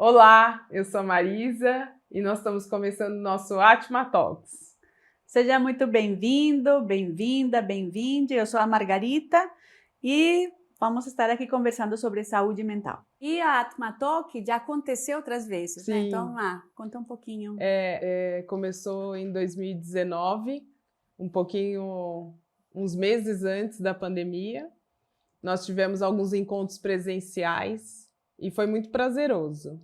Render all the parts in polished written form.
Olá, eu sou a Marisa e nós estamos começando o nosso Atma Talks. Seja muito bem-vindo, bem-vinda, bem-vinde. Eu sou a Margarita e vamos estar aqui conversando sobre saúde mental. E a Atma Talk já aconteceu outras vezes, né? Sim. Então, conta um pouquinho. Começou em 2019, uns meses antes da pandemia. Nós tivemos alguns encontros presenciais e foi muito prazeroso.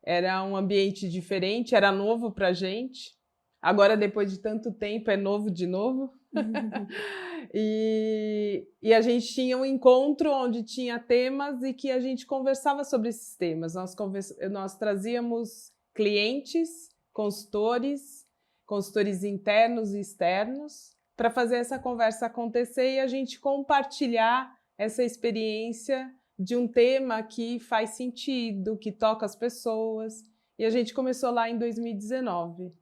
Era um ambiente diferente, era novo para a gente. Agora, depois de tanto tempo, é novo de novo. E a gente tinha um encontro onde tinha temas e que a gente conversava sobre esses temas. Nós trazíamos clientes, consultores internos e externos, para fazer essa conversa acontecer e a gente compartilhar essa experiência de um tema que faz sentido, que toca as pessoas. E a gente começou lá em 2019.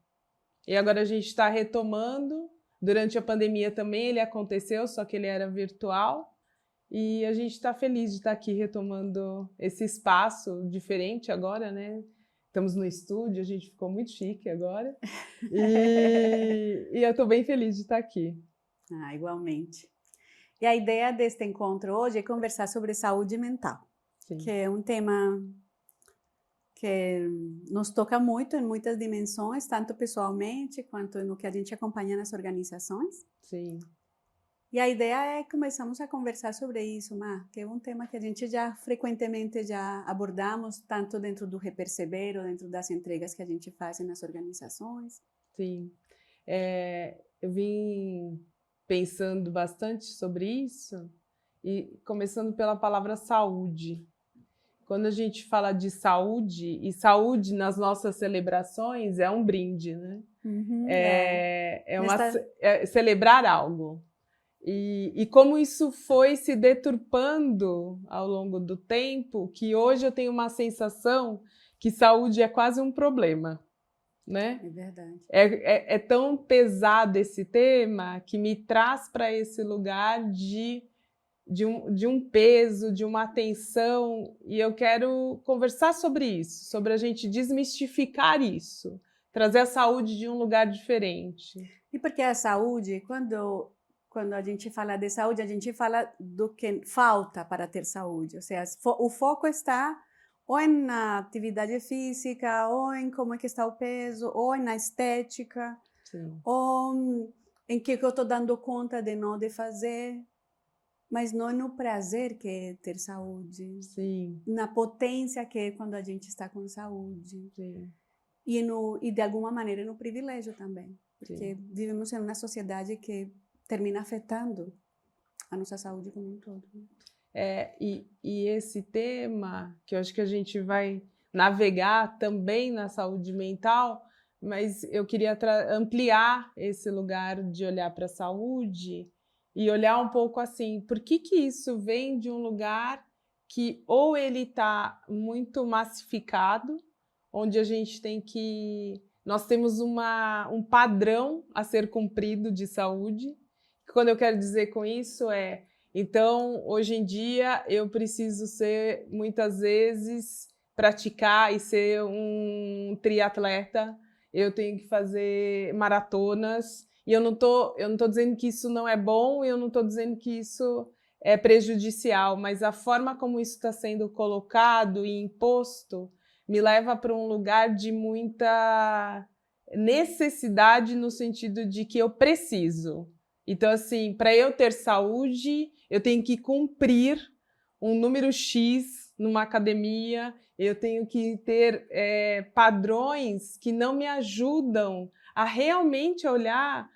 E agora a gente está retomando. Durante a pandemia também ele aconteceu, só que ele era virtual. E a gente está feliz de estar aqui retomando esse espaço diferente agora, né? Estamos no estúdio, a gente ficou muito chique agora. E eu estou bem feliz de estar aqui. Igualmente. E a ideia deste encontro hoje é conversar sobre saúde mental, Sim. que é um tema que nos toca muito em muitas dimensões, tanto pessoalmente quanto no que a gente acompanha nas organizações. Sim. E a ideia é começarmos a conversar sobre isso, Mar, que é um tema que a gente já frequentemente já abordamos, tanto dentro do Reperceber ou dentro das entregas que a gente faz nas organizações. Sim. Eu vim pensando bastante sobre isso e começando pela palavra saúde. Quando a gente fala de saúde, e saúde nas nossas celebrações é um brinde, né? Celebrar algo. E como isso foi se deturpando ao longo do tempo, que hoje eu tenho uma sensação que saúde é quase um problema, né? É verdade. É tão pesado esse tema que me traz para esse lugar de um peso, de uma atenção, e eu quero conversar sobre isso, sobre a gente desmistificar isso, trazer a saúde de um lugar diferente. E porque a saúde, quando a gente fala de saúde, a gente fala do que falta para ter saúde, ou seja, o foco está ou na atividade física, ou em como é que está o peso, ou na estética, Sim. ou em que eu estou dando conta de não de fazer, mas não no prazer que é ter saúde. Sim. Na potência que é quando a gente está com saúde. Sim. E de alguma maneira no privilégio também, porque Sim. vivemos em uma sociedade que termina afetando a nossa saúde como um todo. E esse tema, que eu acho que a gente vai navegar também na saúde mental, mas eu queria ampliar esse lugar de olhar para a saúde e olhar um pouco assim, por que isso vem de um lugar que ou ele está muito massificado, onde a gente tem que... Nós temos um padrão a ser cumprido de saúde. Quando eu quero dizer com isso então, hoje em dia, eu preciso muitas vezes, praticar e ser um triatleta, eu tenho que fazer maratonas, e eu não tô dizendo que isso não é bom, eu não estou dizendo que isso é prejudicial, mas a forma como isso está sendo colocado e imposto me leva para um lugar de muita necessidade, no sentido de que eu preciso. Então, assim, para eu ter saúde, eu tenho que cumprir um número X numa academia, eu tenho que ter padrões que não me ajudam a realmente olhar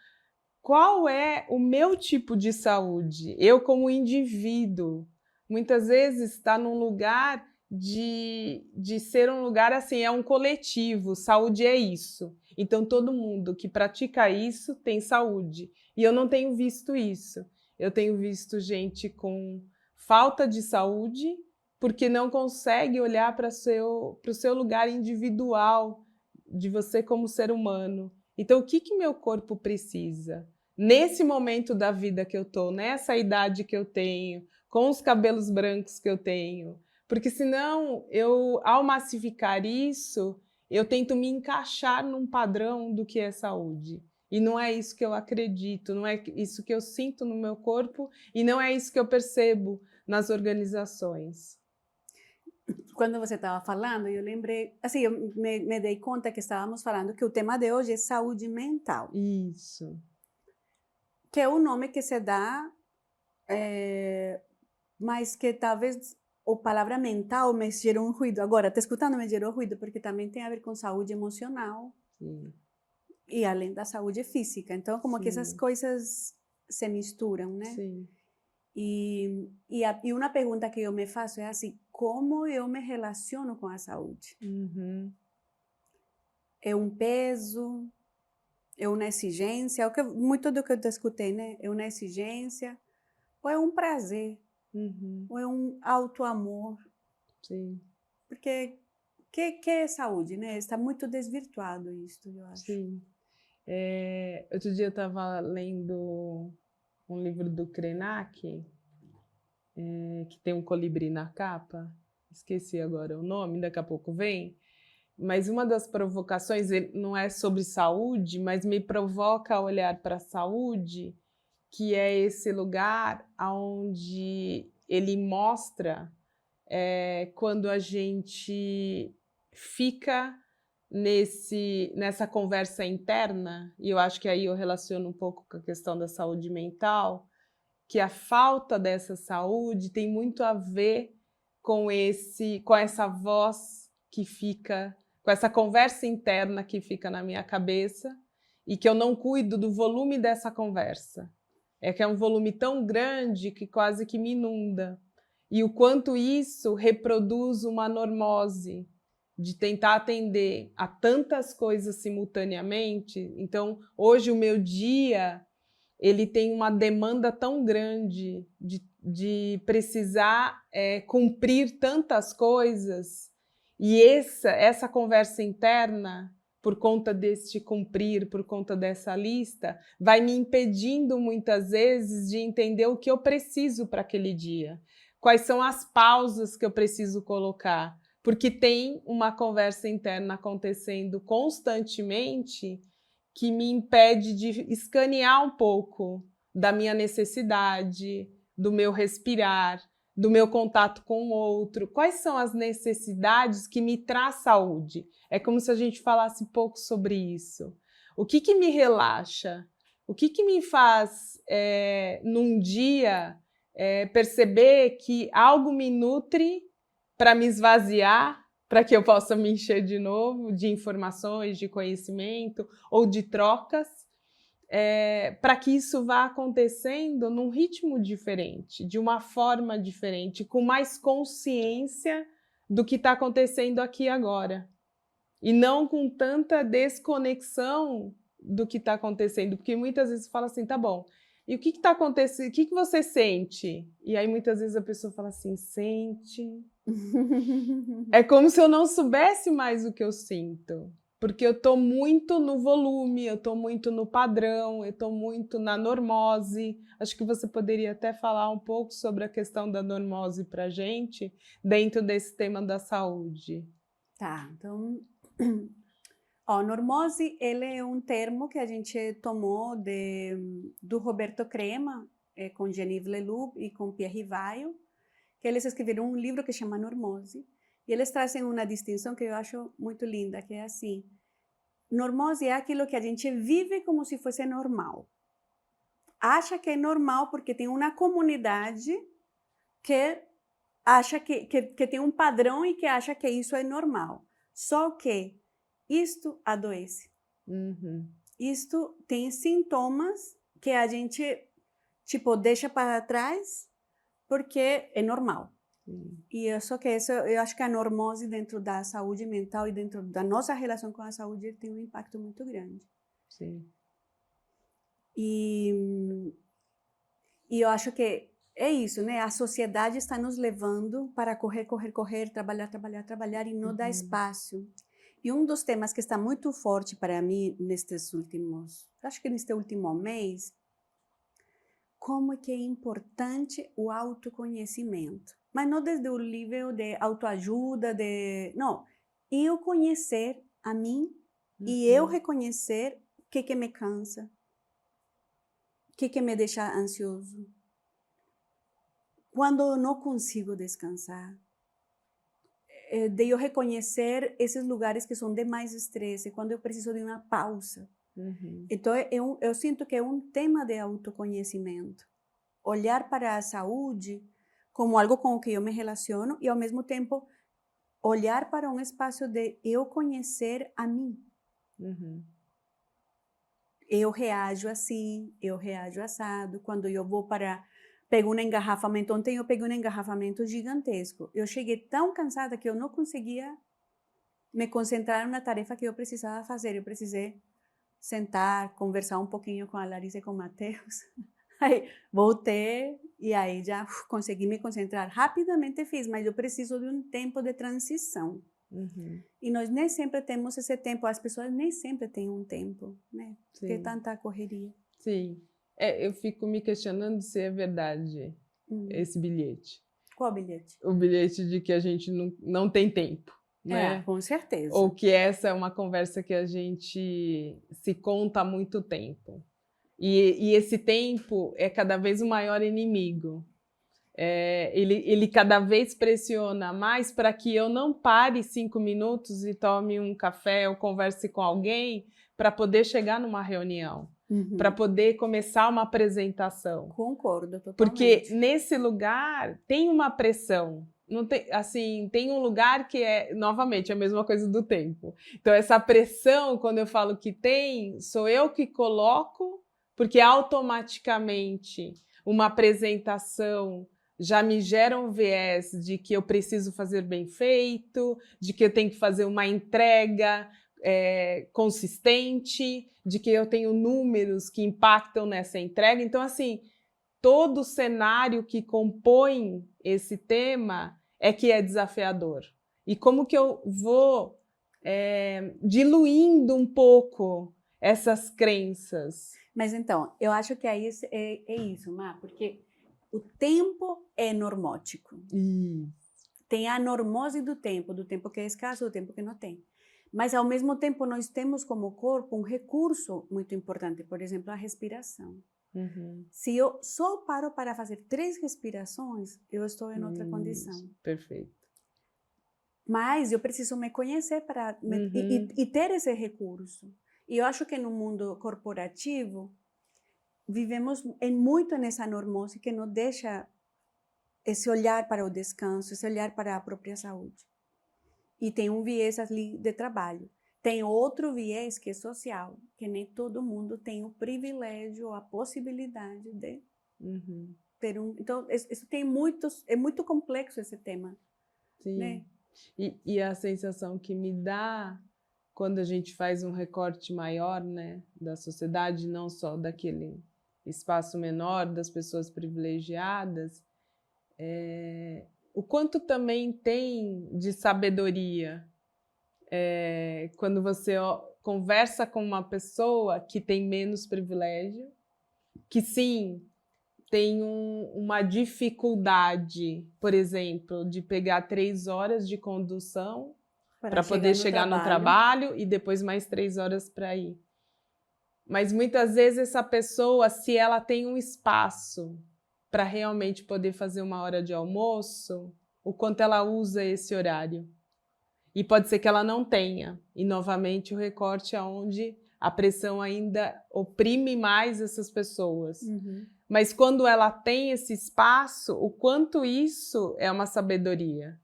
qual é o meu tipo de saúde. Eu, como indivíduo, muitas vezes está num lugar de ser um lugar assim, é um coletivo, saúde é isso. Então, todo mundo que pratica isso tem saúde. E eu não tenho visto isso. Eu tenho visto gente com falta de saúde porque não consegue olhar para o seu lugar individual, de você como ser humano. Então, o que meu corpo precisa? Nesse momento da vida que eu estou, nessa idade que eu tenho, com os cabelos brancos que eu tenho, Porque senão, ao massificar isso, eu tento me encaixar num padrão do que é saúde. E não é isso que eu acredito, não é isso que eu sinto no meu corpo e não é isso que eu percebo nas organizações. Quando você estava falando, eu lembrei, assim, eu me dei conta que estávamos falando que o tema de hoje é saúde mental, Isso. que é o nome que se dá, mas que talvez a palavra mental me gerou um ruído. Agora, te escutando me gerou ruído, porque também tem a ver com saúde emocional Sim, e além da saúde física. Então, como que essas sim, coisas se misturam, né? sim. E uma pergunta que eu me faço é assim, como eu me relaciono com a saúde? Uhum, É um peso? É uma exigência? Muito do que eu te escutei, né? É uma exigência? Ou é um prazer? uhum, Ou é um auto-amor? sim, Porque que é saúde, né? Está muito desvirtuado isso, eu acho. sim. Outro dia eu estava lendo um livro do Krenak, que tem um colibri na capa, esqueci agora o nome, daqui a pouco vem, mas uma das provocações, ele não é sobre saúde, mas me provoca a olhar para a saúde, que é esse lugar onde ele mostra quando a gente fica nessa conversa interna, e eu acho que aí eu relaciono um pouco com a questão da saúde mental, que a falta dessa saúde tem muito a ver com essa voz que fica, com essa conversa interna que fica na minha cabeça e que eu não cuido do volume dessa conversa. É que é um volume tão grande que quase que me inunda. E o quanto isso reproduz uma normose de tentar atender a tantas coisas simultaneamente. Então, hoje o meu dia ele tem uma demanda tão grande de precisar cumprir tantas coisas, e essa conversa interna, por conta deste cumprir, por conta dessa lista, vai me impedindo muitas vezes de entender o que eu preciso para aquele dia, quais são as pausas que eu preciso colocar, porque tem uma conversa interna acontecendo constantemente que me impede de escanear um pouco da minha necessidade, do meu respirar, do meu contato com o outro. Quais são as necessidades que me traz saúde? É como se a gente falasse pouco sobre isso. O que me relaxa? O que me faz, num dia, perceber que algo me nutre para me esvaziar, para que eu possa me encher de novo de informações, de conhecimento ou de trocas, para que isso vá acontecendo num ritmo diferente, de uma forma diferente, com mais consciência do que está acontecendo aqui e agora. E não com tanta desconexão do que está acontecendo, porque muitas vezes fala assim, tá bom, e o que está acontecendo? O que você sente? E aí muitas vezes a pessoa fala assim, sente. É como se eu não soubesse mais o que eu sinto, porque eu estou muito no volume, eu estou muito no padrão, eu estou muito na normose. Acho que você poderia até falar um pouco sobre a questão da normose para a gente, dentro desse tema da saúde. Tá, então, ó, normose, ele é um termo que a gente tomou do Roberto Crema, com Genive Leloup e com Pierre Rivaio, que eles escreveram um livro que chama Normose, e eles trazem uma distinção que eu acho muito linda, que é assim, normose é aquilo que a gente vive como se fosse normal. Acha que é normal porque tem uma comunidade que acha que tem um padrão e que acha que isso é normal. Só que isto adoece. Uhum. Isto tem sintomas que a gente, tipo, deixa para trás porque é normal. Sim. E só que isso, eu acho que a normose dentro da saúde mental e dentro da nossa relação com a saúde tem um impacto muito grande. Sim. E eu acho que é isso, né? A sociedade está nos levando para correr, correr, correr, trabalhar, trabalhar, trabalhar e não dá espaço. E um dos temas que está muito forte para mim acho que neste último mês, como é que é importante o autoconhecimento. mas não desde o nível de autoajuda, não, eu conhecer a mim e eu reconhecer o que me cansa, o que me deixa ansioso. Quando eu não consigo descansar, de eu reconhecer esses lugares que são de mais estresse, quando eu preciso de uma pausa. Então, eu sinto que é um tema de autoconhecimento. Olhar para a saúde como algo com o que eu me relaciono e, ao mesmo tempo, olhar para um espaço de eu conhecer a mim. Eu reajo assim, eu reajo assado. Quando eu vou pego um engarrafamento, ontem eu peguei um engarrafamento gigantesco. Eu cheguei tão cansada que eu não conseguia me concentrar na tarefa que eu precisava fazer. Eu precisei sentar, conversar um pouquinho com a Larissa e com o Matheus. Aí voltei e aí já consegui me concentrar. Rapidamente fiz, mas eu preciso de um tempo de transição. E nós nem sempre temos esse tempo, as pessoas nem sempre têm um tempo, né? Porque tanta correria. Sim. Eu fico me questionando se é verdade esse bilhete. Qual bilhete? O bilhete de que a gente não tem tempo, né? Com certeza. Ou que essa é uma conversa que a gente se conta há muito tempo. E esse tempo é cada vez o maior inimigo. Ele cada vez pressiona mais para que eu não pare 5 minutos e tome um café ou converse com alguém para poder chegar numa reunião, para poder começar uma apresentação. Concordo totalmente. Porque nesse lugar tem uma pressão. Não tem, assim, tem um lugar que é, novamente, a mesma coisa do tempo. Então, essa pressão, quando eu falo que tem, sou eu que coloco, porque automaticamente uma apresentação já me gera um viés de que eu preciso fazer bem feito, de que eu tenho que fazer uma entrega consistente, de que eu tenho números que impactam nessa entrega. Então, assim, todo o cenário que compõe esse tema é que é desafiador. E como que eu vou diluindo um pouco essas crenças? Mas então, eu acho que aí é isso, Má, porque o tempo é normótico. Tem a normose do tempo que é escasso, do tempo que não tem. Mas, ao mesmo tempo, nós temos como corpo um recurso muito importante, por exemplo, a respiração. Se eu só paro para fazer 3 respirações, eu estou em outra condição. Perfeito. Mas eu preciso me conhecer e ter esse recurso. E eu acho que no mundo corporativo, vivemos muito nessa normose que não deixa esse olhar para o descanso, esse olhar para a própria saúde. E tem um viés ali de trabalho. Tem outro viés que é social, que nem todo mundo tem o privilégio, a possibilidade de ter um... Então, isso tem é muito complexo esse tema. Sim. Né? E a sensação que me dá quando a gente faz um recorte maior, né, da sociedade, não só daquele espaço menor das pessoas privilegiadas, o quanto também tem de sabedoria quando você conversa com uma pessoa que tem menos privilégio, que sim, tem uma dificuldade, por exemplo, de pegar 3 horas de condução para poder chegar no trabalho e depois mais 3 horas para ir. Mas muitas vezes essa pessoa, se ela tem um espaço para realmente poder fazer uma hora de almoço, o quanto ela usa esse horário. E pode ser que ela não tenha. E, novamente, o recorte é onde a pressão ainda oprime mais essas pessoas. Mas quando ela tem esse espaço, o quanto isso é uma sabedoria.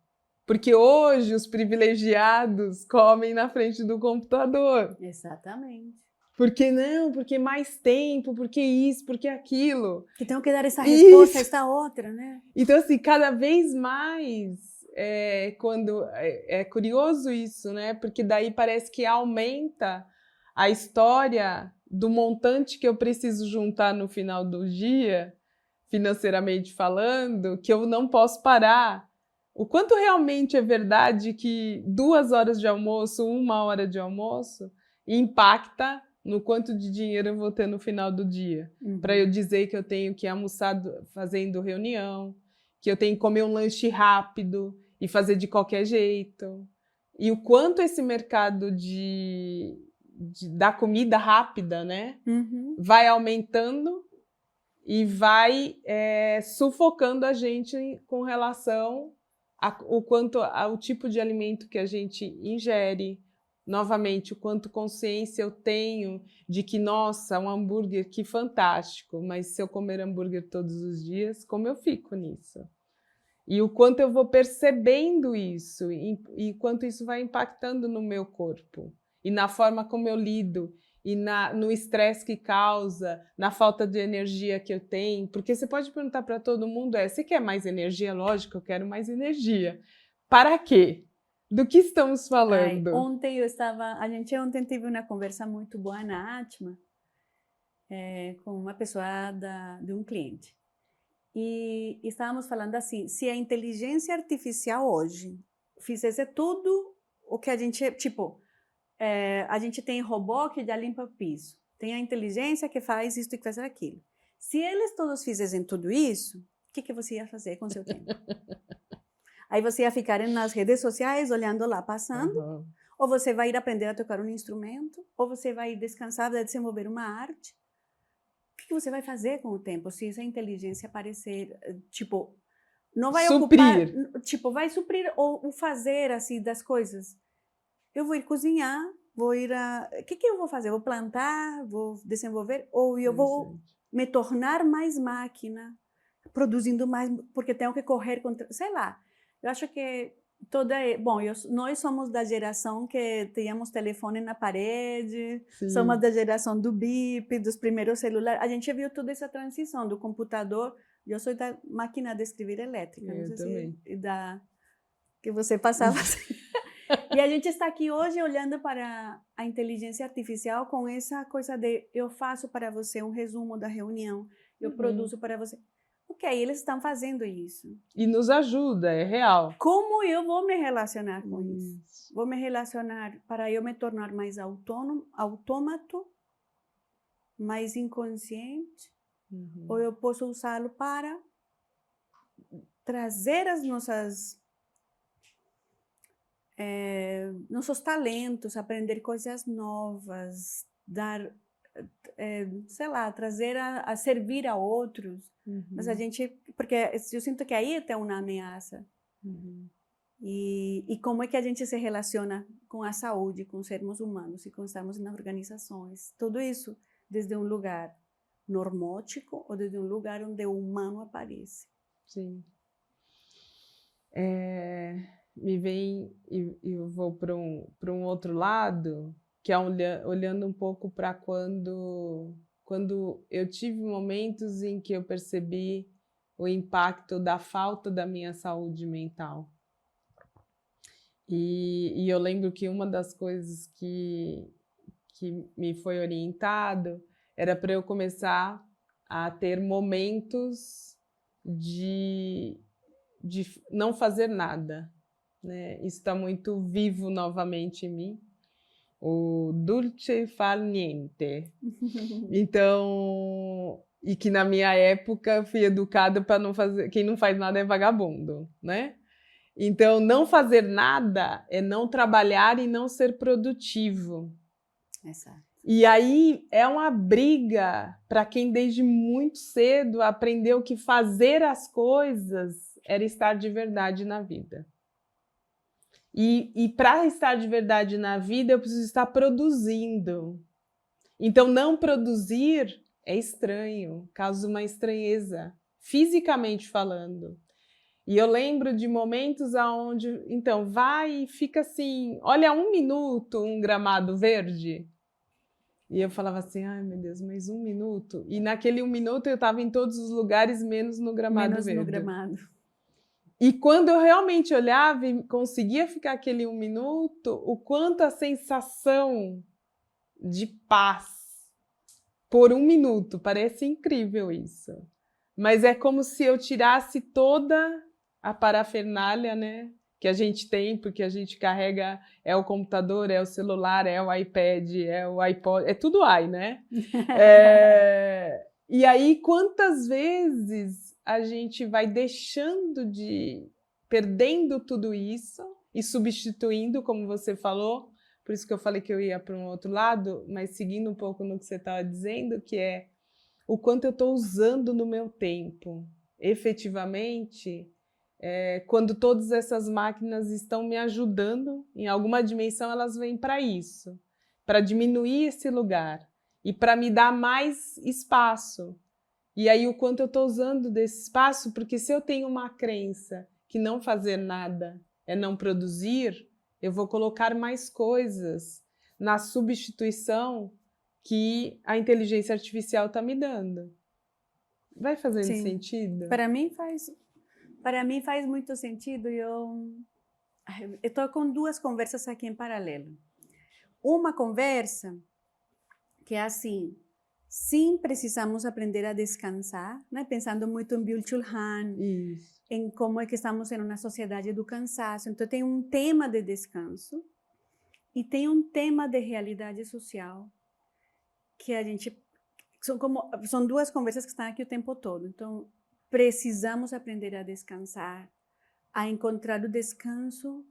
Porque hoje os privilegiados comem na frente do computador. Exatamente. Por que não? Porque mais tempo, porque isso, porque aquilo. Que tenho que dar essa resposta, esta outra, né? Então, assim, cada vez mais, quando é curioso isso, né? Porque daí parece que aumenta a história do montante que eu preciso juntar no final do dia, financeiramente falando, que eu não posso parar. O quanto realmente é verdade que 2 horas de almoço, 1 hora de almoço, impacta no quanto de dinheiro eu vou ter no final do dia. Para eu dizer que eu tenho que almoçar fazendo reunião, que eu tenho que comer um lanche rápido e fazer de qualquer jeito. E o quanto esse mercado da comida rápida, né, vai aumentando e vai sufocando a gente com relação ao tipo de alimento que a gente ingere. Novamente, o quanto consciência eu tenho de que, nossa, um hambúrguer, que fantástico, mas se eu comer hambúrguer todos os dias, como eu fico nisso? E o quanto eu vou percebendo isso, e quanto isso vai impactando no meu corpo, e na forma como eu lido, e no estresse que causa, na falta de energia que eu tenho. Porque você pode perguntar para todo mundo, você quer mais energia? Lógico, eu quero mais energia. Para quê? Do que estamos falando? A gente ontem teve uma conversa muito boa na Atma, com uma pessoa de um cliente. E estávamos falando assim, se a inteligência artificial hoje fizesse tudo o que a gente, tipo, a gente tem robô que já limpa o piso, tem a inteligência que faz isso e que faz aquilo. Se eles todos fizessem tudo isso, o que você ia fazer com o seu tempo? Aí você ia ficar nas redes sociais, olhando lá, passando, ou você vai ir aprender a tocar um instrumento, ou você vai ir descansar, vai desenvolver uma arte. O que você vai fazer com o tempo se essa inteligência aparecer, tipo, não vai ocupar, tipo, vai suprir o fazer, assim, das coisas. Eu vou ir cozinhar, vou ir a... O que eu vou fazer? Vou plantar, vou desenvolver, ou eu vou me tornar mais máquina, produzindo mais, porque tenho que correr contra... Sei lá, eu acho que bom, nós somos da geração que tínhamos telefone na parede, somos da geração do bip, dos primeiros celulares. A gente viu toda essa transição do computador. Eu sou da máquina de escrever elétrica, não sei também. Que você passava assim. E a gente está aqui hoje olhando para a inteligência artificial com essa coisa de eu faço para você um resumo da reunião, eu produzo para você. Ok, eles estão fazendo isso. E nos ajuda, é real. Como eu vou me relacionar com isso? Vou me relacionar para eu me tornar mais autômato, mais inconsciente? Ou eu posso usá-lo para trazer as nossos talentos, aprender coisas novas, dar, sei lá, trazer a servir a outros. Mas a gente, porque eu sinto que aí tem uma ameaça. E como é que a gente se relaciona com a saúde, com os seres humanos e com estarmos nas organizações? Tudo isso desde um lugar normótico ou desde um lugar onde o humano aparece. Sim. Me vem, e eu vou para um outro lado, que é olhando um pouco para quando eu tive momentos em que eu percebi o impacto da falta da minha saúde mental. E eu lembro que uma das coisas que me foi orientado era para eu começar a ter momentos de não fazer nada, né? Isso está muito vivo novamente em mim. O dolce far niente. Então, e que na minha época eu fui educada para não fazer, quem não faz nada é vagabundo, né? Então, não fazer nada é não trabalhar e não ser produtivo. Exato. E aí é uma briga para quem desde muito cedo aprendeu que fazer as coisas era estar de verdade na vida. E para estar de verdade na vida, eu preciso estar produzindo. Então, não produzir é estranho, causa uma estranheza, fisicamente falando. E eu lembro de momentos onde, então, vai e fica assim, olha 1 minuto um gramado verde. E eu falava assim, ai meu Deus, mais 1 minuto. E naquele 1 minuto eu estava em todos os lugares, menos no gramado verde. Menos no gramado. E quando eu realmente olhava e conseguia ficar aquele 1 minuto, o quanto a sensação de paz por 1 minuto, parece incrível isso. Mas é como se eu tirasse toda a parafernália, né, que a gente tem, porque a gente carrega, é o computador, é o celular, é o iPad, é o iPod, é tudo né? E aí, quantas vezes a gente vai perdendo tudo isso e substituindo, como você falou, por isso que eu falei que eu ia para um outro lado, mas seguindo um pouco no que você estava dizendo, que é o quanto eu estou usando no meu tempo. Efetivamente, quando todas essas máquinas estão me ajudando, em alguma dimensão elas vêm para isso, para diminuir esse lugar e para me dar mais espaço. E aí o quanto eu estou usando desse espaço, porque se eu tenho uma crença que não fazer nada é não produzir, eu vou colocar mais coisas na substituição que a inteligência artificial está me dando. Vai fazendo Sim. sentido? Para mim faz muito sentido. Eu estou com duas conversas aqui em paralelo. Uma conversa que é assim: sim, precisamos aprender a descansar, né? Pensando muito em Byung-Chul Han, Isso. em como é que estamos em uma sociedade do cansaço. Então tem um tema de descanso e tem um tema de realidade social que a gente são duas conversas que estão aqui o tempo todo. Então precisamos aprender a descansar, a encontrar o descanso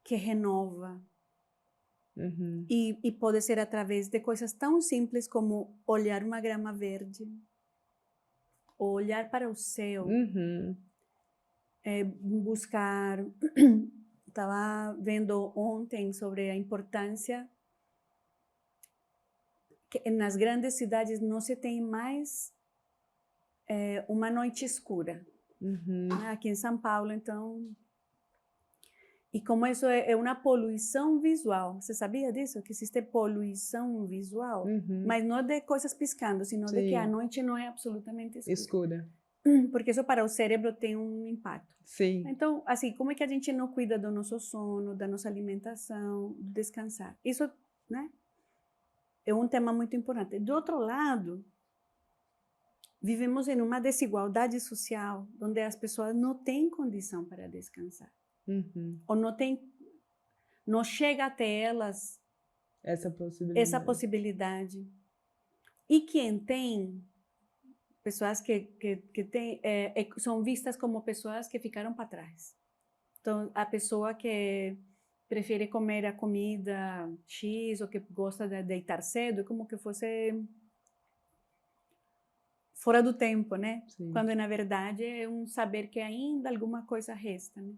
que renova. Uhum. E pode ser através de coisas tão simples como olhar uma grama verde, ou olhar para o céu, Uhum. buscar. Estava vendo ontem sobre a importância que nas grandes cidades não se tem mais uma noite escura. Uhum. Aqui em São Paulo, então. E como isso é uma poluição visual. Você sabia disso? Que existe poluição visual? Uhum. Mas não de coisas piscando, sino de que a Sim. noite não é absolutamente escura. Escura. Porque isso para o cérebro tem um impacto. Sim. Então, assim, como é que a gente não cuida do nosso sono, da nossa alimentação, do descansar? Isso, né, é um tema muito importante. Do outro lado, vivemos em uma desigualdade social, onde as pessoas não têm condição para descansar. Uhum. Ou não chega até elas Essa possibilidade. E quem tem, pessoas que tem, são vistas como pessoas que ficaram para trás. Então, a pessoa que prefere comer a comida X ou que gosta de deitar cedo, é como que fosse fora do tempo, né? Sim. Quando, na verdade, é um saber que ainda alguma coisa resta, né?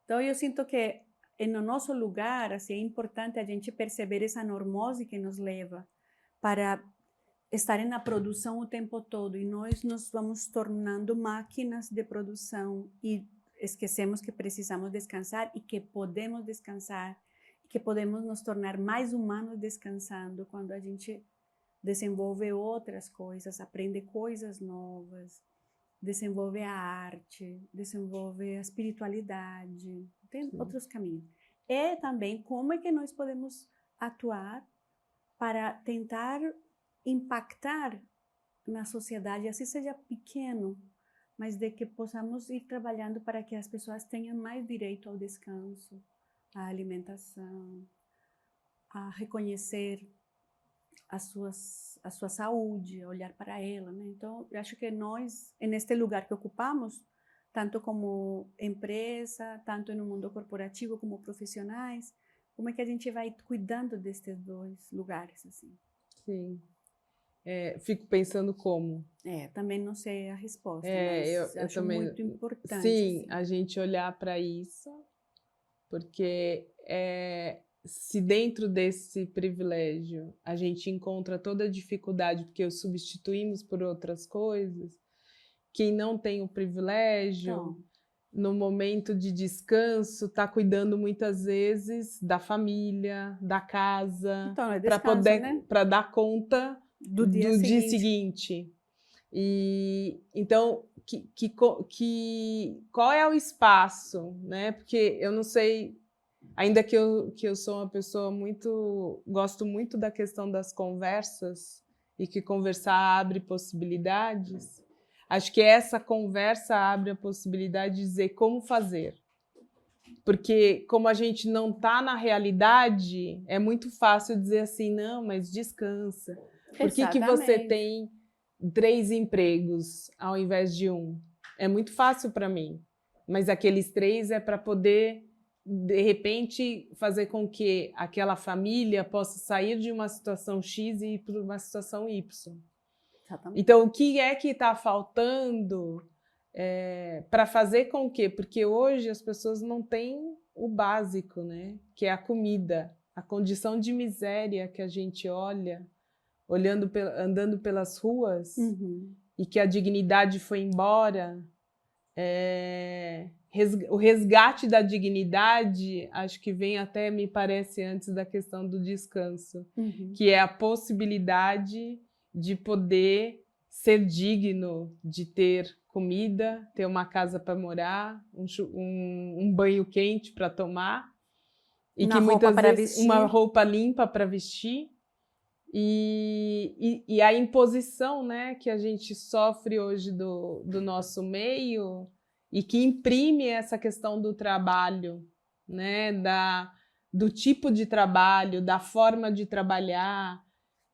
Então, eu sinto que no nosso lugar, assim, é importante a gente perceber essa normose que nos leva para estar na produção o tempo todo, e nós nos vamos tornando máquinas de produção e esquecemos que precisamos descansar e que podemos descansar, e que podemos nos tornar mais humanos descansando quando a gente desenvolve outras coisas, aprende coisas novas, desenvolve a arte, desenvolve a espiritualidade, tem outros caminhos. E também como é que nós podemos atuar para tentar impactar na sociedade, assim seja pequeno, mas de que possamos ir trabalhando para que as pessoas tenham mais direito ao descanso, à alimentação, a reconhecer a sua saúde, a olhar para ela, né? Então, eu acho que nós, neste lugar que ocupamos, tanto como empresa, tanto no mundo corporativo como profissionais, como é que a gente vai cuidando destes dois lugares, assim? Sim. Fico pensando como. Também não sei a resposta, mas eu acho também. muito importante. Sim, assim. a gente olhar para isso, porque se dentro desse privilégio a gente encontra toda a dificuldade porque o substituímos por outras coisas, quem não tem o privilégio, Então, no momento de descanso, está cuidando muitas vezes da família, da casa, então é para descanso, poder, né? para dar conta Do dia dia seguinte. seguinte. E então, qual é o espaço, né? Porque eu não sei, ainda que eu sou uma pessoa gosto muito da questão das conversas e que conversar abre possibilidades. Acho que essa conversa abre a possibilidade de dizer como fazer. Porque como a gente não está na realidade, é muito fácil dizer assim, não, mas descansa. Por que você Exatamente. tem 3 empregos ao invés de 1. É muito fácil para mim, mas aqueles 3 é para poder, de repente, fazer com que aquela família possa sair de uma situação X e ir para uma situação Y. Exatamente. Então, o que é que está faltando para fazer com que... Porque hoje as pessoas não têm o básico, né? Que é a comida, a condição de miséria que a gente olha, andando pelas ruas, e que a dignidade foi embora. O resgate da dignidade, acho que vem até, me parece, antes da questão do descanso, que é a possibilidade de poder ser digno, de ter comida, ter uma casa para morar, um banho quente para tomar, e que muitas vezes uma roupa limpa para vestir. E a imposição, né, que a gente sofre hoje do nosso meio, e que imprime essa questão do trabalho, né, do tipo de trabalho, da forma de trabalhar,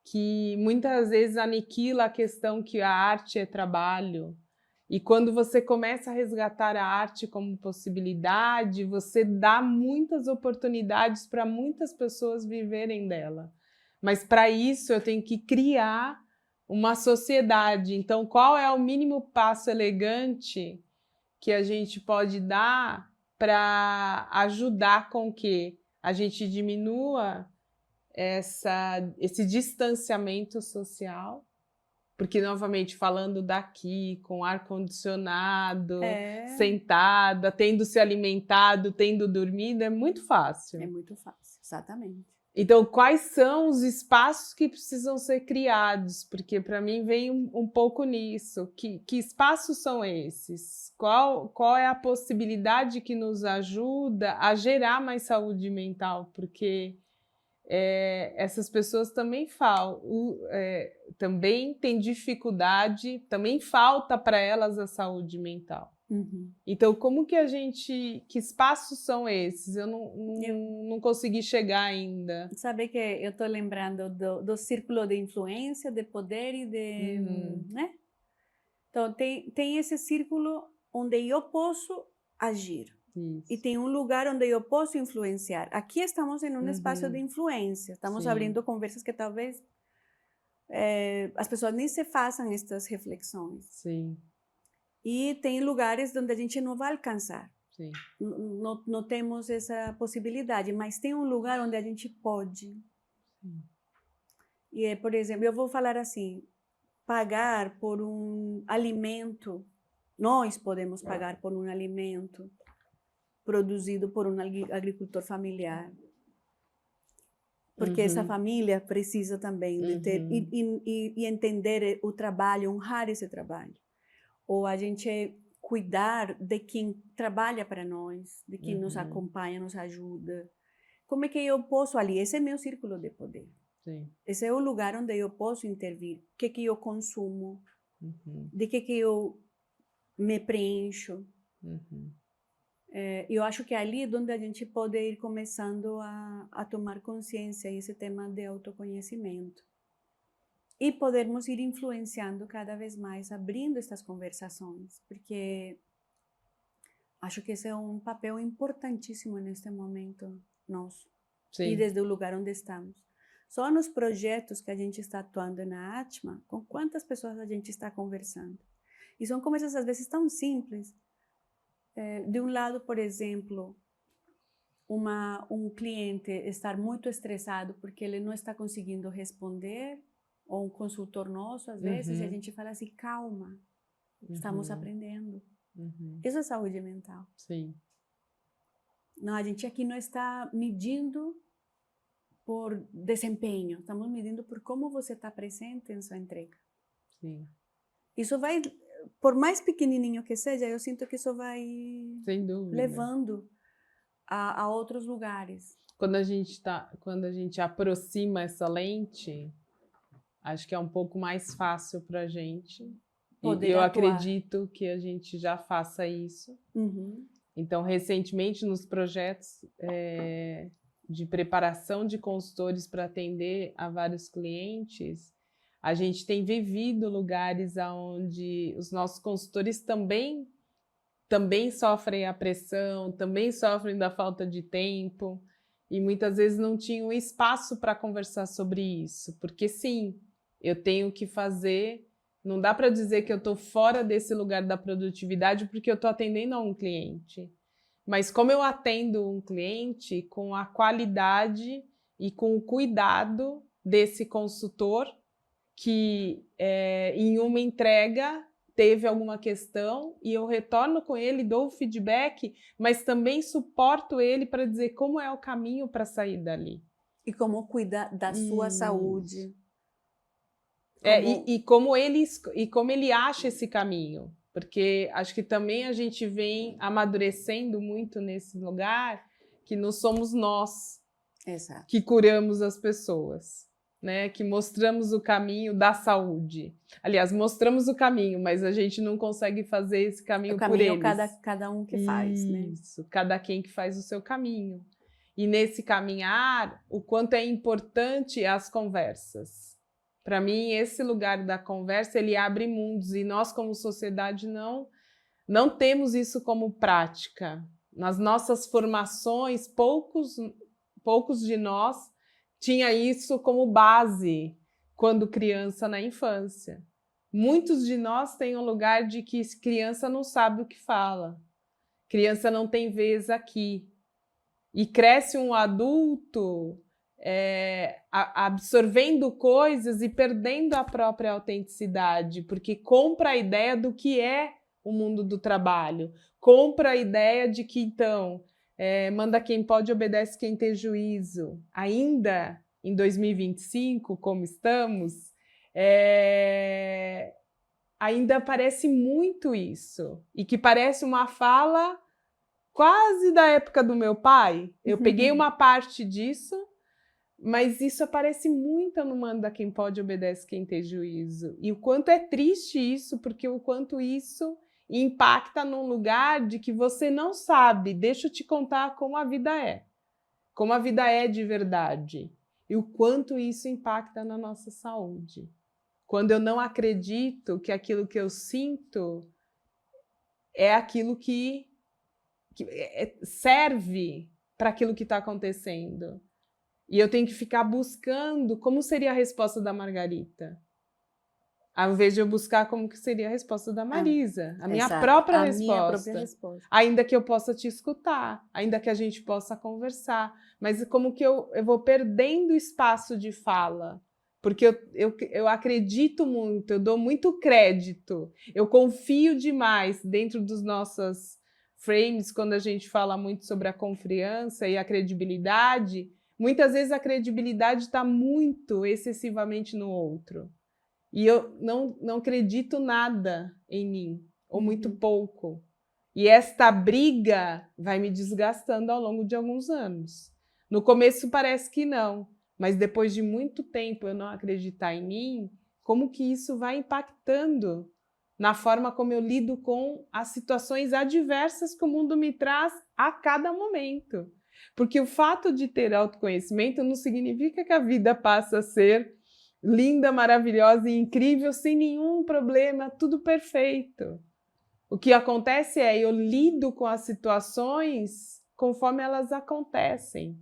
que muitas vezes aniquila a questão que a arte é trabalho. E quando você começa a resgatar a arte como possibilidade, você dá muitas oportunidades para muitas pessoas viverem dela. Mas para isso eu tenho que criar uma sociedade. Então, qual é o mínimo passo elegante que a gente pode dar para ajudar com que a gente diminua esse distanciamento social? Porque, novamente, falando daqui, com ar-condicionado, sentada, tendo se alimentado, tendo dormido, é muito fácil. É muito fácil, exatamente. Então, quais são os espaços que precisam ser criados? Porque, para mim, vem um pouco nisso. Que espaços são esses? Qual é a possibilidade que nos ajuda a gerar mais saúde mental? Porque essas pessoas também também têm dificuldade, também falta para elas a saúde mental. Então, como que que espaços são esses? Eu não consegui chegar ainda. Sabe que eu estou lembrando do círculo de influência, de poder e de... né? Então, tem esse círculo onde eu posso agir. Isso. E tem um lugar onde eu posso influenciar. Aqui estamos em um espaço de influência. Estamos abrindo conversas que talvez as pessoas nem se façam estas reflexões. Sim. E tem lugares onde a gente não vai alcançar. Sim. Não temos essa possibilidade, mas tem um lugar onde a gente pode. Sim. E, por exemplo, eu vou falar assim, pagar por um alimento, nós podemos pagar por um alimento produzido por um agricultor familiar. Porque essa família precisa também de ter, e entender o trabalho, honrar esse trabalho. Ou a gente cuidar de quem trabalha para nós, de quem nos acompanha, nos ajuda. Como é que eu posso ali? Esse é meu círculo de poder. Sim. Esse é o lugar onde eu posso intervir. O que eu consumo? De que eu me preencho? Eu acho que é ali onde a gente pode ir começando a tomar consciência esse tema de autoconhecimento. E podermos ir influenciando cada vez mais, abrindo estas conversações, porque acho que esse é um papel importantíssimo neste momento nosso. Sim. E desde o lugar onde estamos. Só nos projetos que a gente está atuando na Atma, com quantas pessoas a gente está conversando. E são conversas às vezes tão simples. De um lado, por exemplo, um cliente estar muito estressado porque ele não está conseguindo responder, ou um consultor nosso, às vezes, e a gente fala assim, calma, estamos aprendendo. Isso é saúde mental. Sim. Não, a gente aqui não está medindo por desempenho, estamos medindo por como você está presente em sua entrega. Sim. Isso vai, por mais pequenininho que seja, eu sinto que isso vai levando a outros lugares. Quando a gente aproxima essa lente, acho que é um pouco mais fácil para a gente. E eu acredito que a gente já faça isso. Então, recentemente, nos projetos de preparação de consultores para atender a vários clientes, A gente tem vivido lugares onde os nossos consultores também sofrem a pressão, também sofrem da falta de tempo e muitas vezes não tinham espaço para conversar sobre isso, porque sim, eu tenho que fazer, não dá para dizer que eu estou fora desse lugar da produtividade porque eu estou atendendo a um cliente, mas como eu atendo um cliente com a qualidade e com o cuidado desse consultor que em uma entrega teve alguma questão e eu retorno com ele, dou o feedback, mas também suporto ele para dizer como é o caminho para sair dali. E como cuidar da sua saúde. Como... E como ele acha esse caminho. Porque acho que também a gente vem amadurecendo muito nesse lugar que não somos nós Exato. que curamos as pessoas. Né, que mostramos o caminho da saúde. Aliás, mostramos o caminho, mas a gente não consegue fazer esse caminho por eles. Cada um que faz, né? Isso, cada quem que faz o seu caminho. E nesse caminhar, o quanto é importante as conversas. Para mim, esse lugar da conversa, ele abre mundos e nós, como sociedade, não temos isso como prática. Nas nossas formações, poucos de nós tinha isso como base quando criança na infância. Muitos de nós têm um lugar de que criança não sabe o que fala, criança não tem vez aqui. E cresce um adulto absorvendo coisas e perdendo a própria autenticidade, porque compra a ideia do que é o mundo do trabalho, compra a ideia de que, então, manda quem pode, obedece quem tem juízo. Ainda em 2025, como estamos, ainda parece muito isso. E que parece uma fala quase da época do meu pai. Eu peguei uma parte disso, mas isso aparece muito no manda quem pode, obedece quem tem juízo. E o quanto é triste isso, porque o quanto isso impacta num lugar de que você não sabe. Deixa eu te contar como a vida é de verdade, e o quanto isso impacta na nossa saúde. Quando eu não acredito que aquilo que eu sinto é aquilo que serve para aquilo que está acontecendo. E eu tenho que ficar buscando como seria a resposta da Margarita, ao invés de eu buscar como que seria a resposta da Marisa, a minha própria resposta. Ainda que eu possa te escutar, ainda que a gente possa conversar, mas como que eu vou perdendo espaço de fala, porque eu acredito muito, eu dou muito crédito, eu confio demais dentro dos nossos frames, quando a gente fala muito sobre a confiança e a credibilidade, muitas vezes a credibilidade está muito excessivamente no outro. E eu não acredito nada em mim, ou muito pouco. E esta briga vai me desgastando ao longo de alguns anos. No começo parece que não, mas depois de muito tempo eu não acreditar em mim, como que isso vai impactando na forma como eu lido com as situações adversas que o mundo me traz a cada momento. Porque o fato de ter autoconhecimento não significa que a vida passa a ser linda, maravilhosa e incrível, sem nenhum problema, tudo perfeito. O que acontece eu lido com as situações conforme elas acontecem.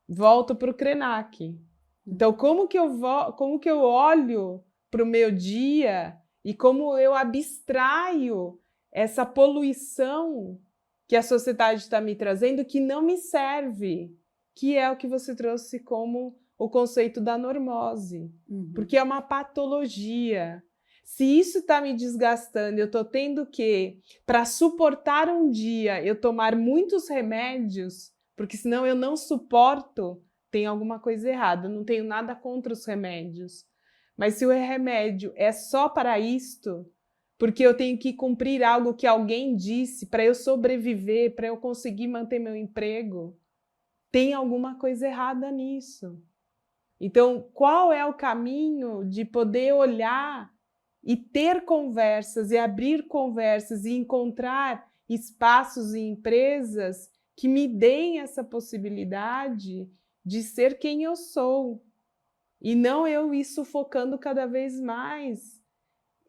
Volto para o Krenak. Então, como que eu olho para o meu dia e como eu abstraio essa poluição que a sociedade está me trazendo, que não me serve, que é o que você trouxe como o conceito da normose, porque é uma patologia. Se isso está me desgastando, eu estou tendo que, para suportar um dia, eu tomar muitos remédios, porque senão eu não suporto, tem alguma coisa errada. Eu não tenho nada contra os remédios. Mas se o remédio é só para isto, porque eu tenho que cumprir algo que alguém disse para eu sobreviver, para eu conseguir manter meu emprego, tem alguma coisa errada nisso. Então, qual é o caminho de poder olhar e ter conversas e abrir conversas e encontrar espaços e empresas que me deem essa possibilidade de ser quem eu sou? E não eu ir sufocando cada vez mais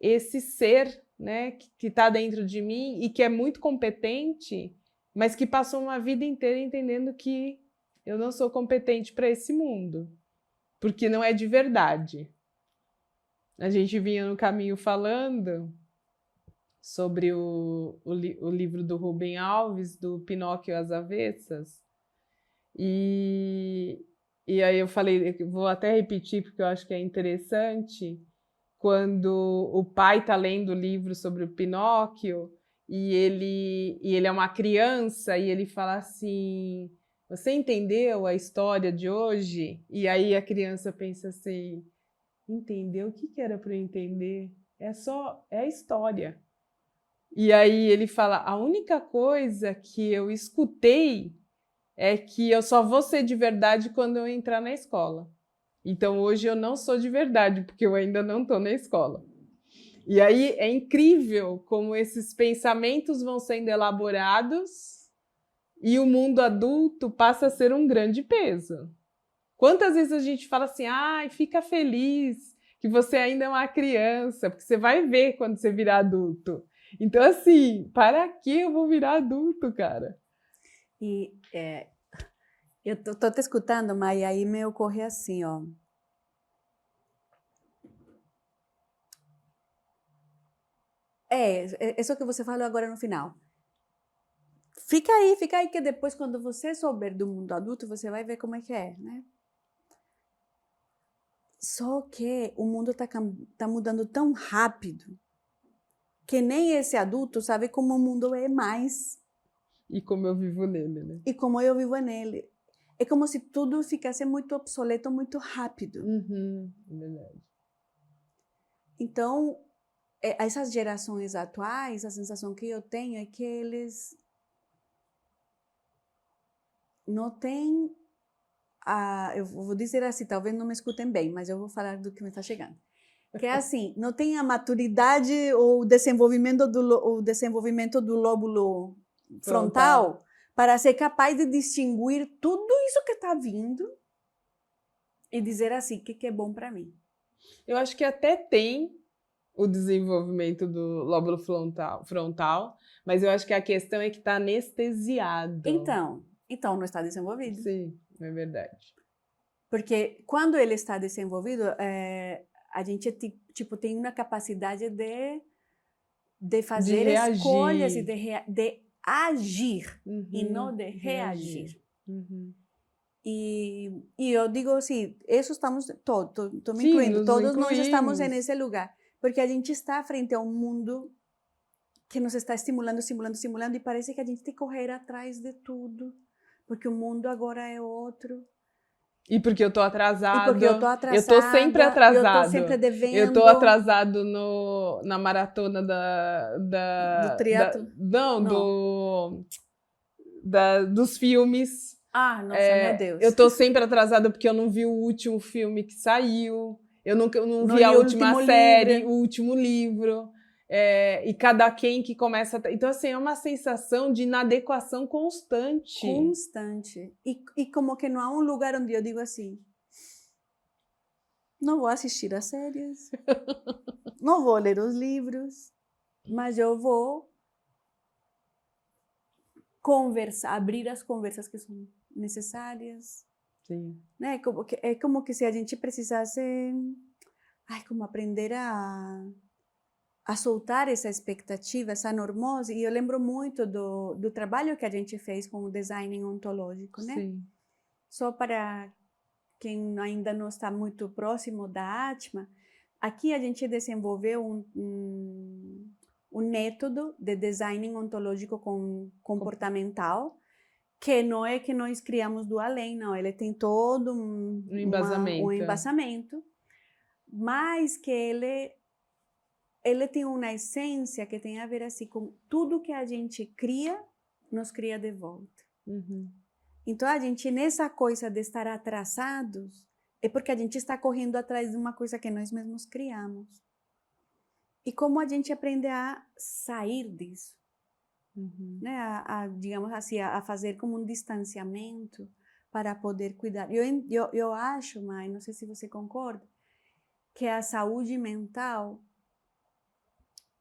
esse ser, né, que está dentro de mim e que é muito competente, mas que passou uma vida inteira entendendo que eu não sou competente para esse mundo, porque não é de verdade. A gente vinha no caminho falando sobre o livro do Rubem Alves, do Pinóquio às Avessas, e aí eu falei, vou até repetir porque eu acho que é interessante, quando o pai está lendo o livro sobre o Pinóquio e ele é uma criança e ele fala assim, você entendeu a história de hoje? E aí a criança pensa assim, entendeu? O que era para eu entender? É a história. E aí ele fala, a única coisa que eu escutei é que eu só vou ser de verdade quando eu entrar na escola. Então hoje eu não sou de verdade, porque eu ainda não estou na escola. E aí é incrível como esses pensamentos vão sendo elaborados e o mundo adulto passa a ser um grande peso. Quantas vezes a gente fala assim, ai, fica feliz que você ainda é uma criança, porque você vai ver quando você virar adulto. Então, assim, para que eu vou virar adulto, cara? E eu tô te escutando, mas aí me ocorre assim, ó. Isso que você falou agora no final. Fica aí, que depois, quando você souber do mundo adulto, você vai ver como é que é, né? Só que o mundo tá mudando tão rápido que nem esse adulto sabe como o mundo é mais E como eu vivo nele, né? e como eu vivo nele. É como se tudo ficasse muito obsoleto muito rápido. Verdade. Então, essas gerações atuais, a sensação que eu tenho é que eles não têm eu vou dizer assim, talvez não me escutem bem, mas eu vou falar do que me está chegando. Que é assim, não tem a maturidade ou o desenvolvimento do lóbulo frontal para ser capaz de distinguir tudo isso que está vindo e dizer assim, o que é bom para mim. Eu acho que até tem o desenvolvimento do lóbulo frontal, mas eu acho que a questão é que está anestesiado. Então não está desenvolvido. Sim, é verdade. Porque quando ele está desenvolvido, a gente tipo tem uma capacidade de fazer escolhas e de agir e não de reagir. E eu digo assim, isso estamos todos, estou me incluindo, todos nós estamos nesse lugar, porque a gente está frente a um mundo que nos está estimulando e parece que a gente tem que correr atrás de tudo, porque o mundo agora é outro. E porque eu tô atrasado. E porque eu tô atrasada. Eu tô sempre atrasado. Eu tô sempre devendo. Eu tô atrasado na maratona do triatlo. Dos filmes. Ah, nossa, meu Deus. Eu tô sempre atrasada porque eu não vi o último filme que saiu. Eu não vi a última série, o último livro. E cada quem que começa... Então, assim, é uma sensação de inadequação constante. Constante. E como que não há um lugar onde eu digo assim, não vou assistir as séries, não vou ler os livros, mas eu vou conversar, abrir as conversas que são necessárias. Sim. Né? É como que se a gente precisasse, como aprender a soltar essa expectativa, essa normose. E eu lembro muito do trabalho que a gente fez com o design ontológico, né? Sim. Só para quem ainda não está muito próximo da Atma, aqui a gente desenvolveu um método de design ontológico comportamental, que não é que nós criamos do além, não. Ele tem todo um embasamento, mas que ele tem uma essência que tem a ver assim com tudo que a gente cria, nos cria de volta. Então, a gente, nessa coisa de estar atrasados, é porque a gente está correndo atrás de uma coisa que nós mesmos criamos. E como a gente aprende a sair disso, né? Digamos assim, a fazer como um distanciamento, para poder cuidar. Eu acho, Mai, não sei se você concorda, que a saúde mental,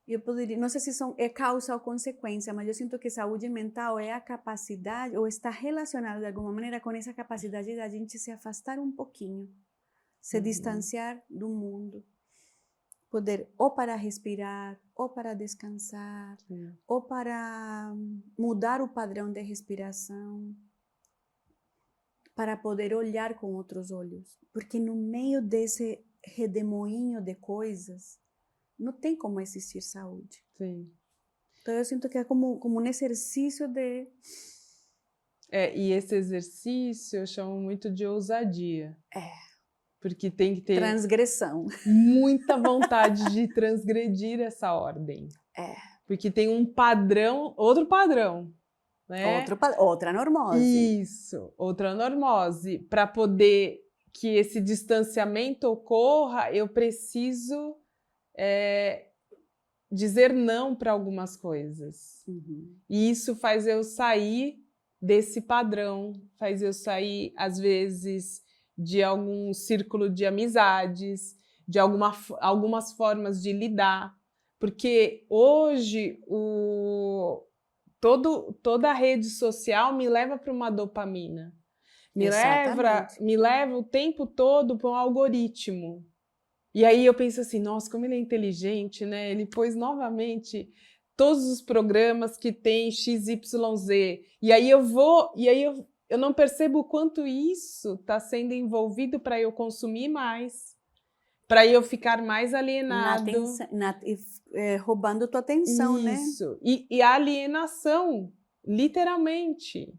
eu poderia, não sei se é causa ou consequência, mas eu sinto que saúde mental é a capacidade, ou está relacionada de alguma maneira com essa capacidade da gente se afastar um pouquinho, se distanciar do mundo. Poder ou para respirar, ou para descansar, ou para mudar o padrão de respiração, para poder olhar com outros olhos. Porque no meio desse redemoinho de coisas, não tem como existir saúde. Sim. Então eu sinto que é como um exercício de... E esse exercício eu chamo muito de ousadia. É. Porque tem que ter transgressão. Muita vontade de transgredir essa ordem. É. Porque tem um padrão, outro padrão, né? Outra normose. Isso, outra normose. Para poder que esse distanciamento ocorra, eu preciso dizer não para algumas coisas. E isso faz eu sair desse padrão, faz eu sair, às vezes, de algum círculo de amizades, de algumas formas de lidar. Porque hoje toda a rede social me leva para uma dopamina. Me leva o tempo todo para um algoritmo. E aí eu penso assim, nossa, como ele é inteligente, né? Ele pôs novamente todos os programas que tem XYZ. E aí eu não percebo o quanto isso está sendo envolvido para eu consumir mais, para eu ficar mais alienado. Roubando tua atenção, isso. né? Isso. E a alienação, literalmente.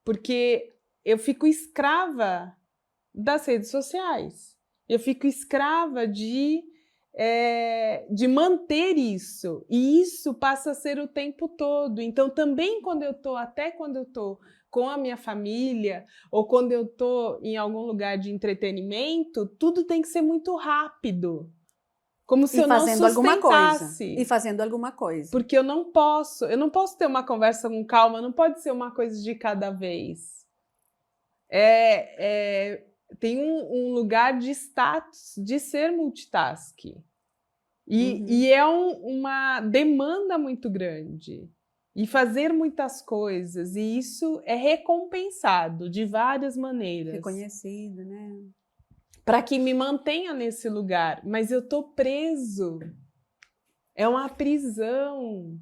Porque eu fico escrava das redes sociais. Eu fico escrava de manter isso. E isso passa a ser o tempo todo. Então, também quando eu estou com a minha família, ou quando eu estou em algum lugar de entretenimento, tudo tem que ser muito rápido. Como se eu não sustentasse. E fazendo alguma coisa. Porque eu não posso ter uma conversa com calma, não pode ser uma coisa de cada vez. Tem um lugar de status, de ser multitask. E é uma demanda muito grande. E fazer muitas coisas. E isso é recompensado de várias maneiras. Reconhecido, né? Para que me mantenha nesse lugar. Mas eu estou preso. É uma prisão.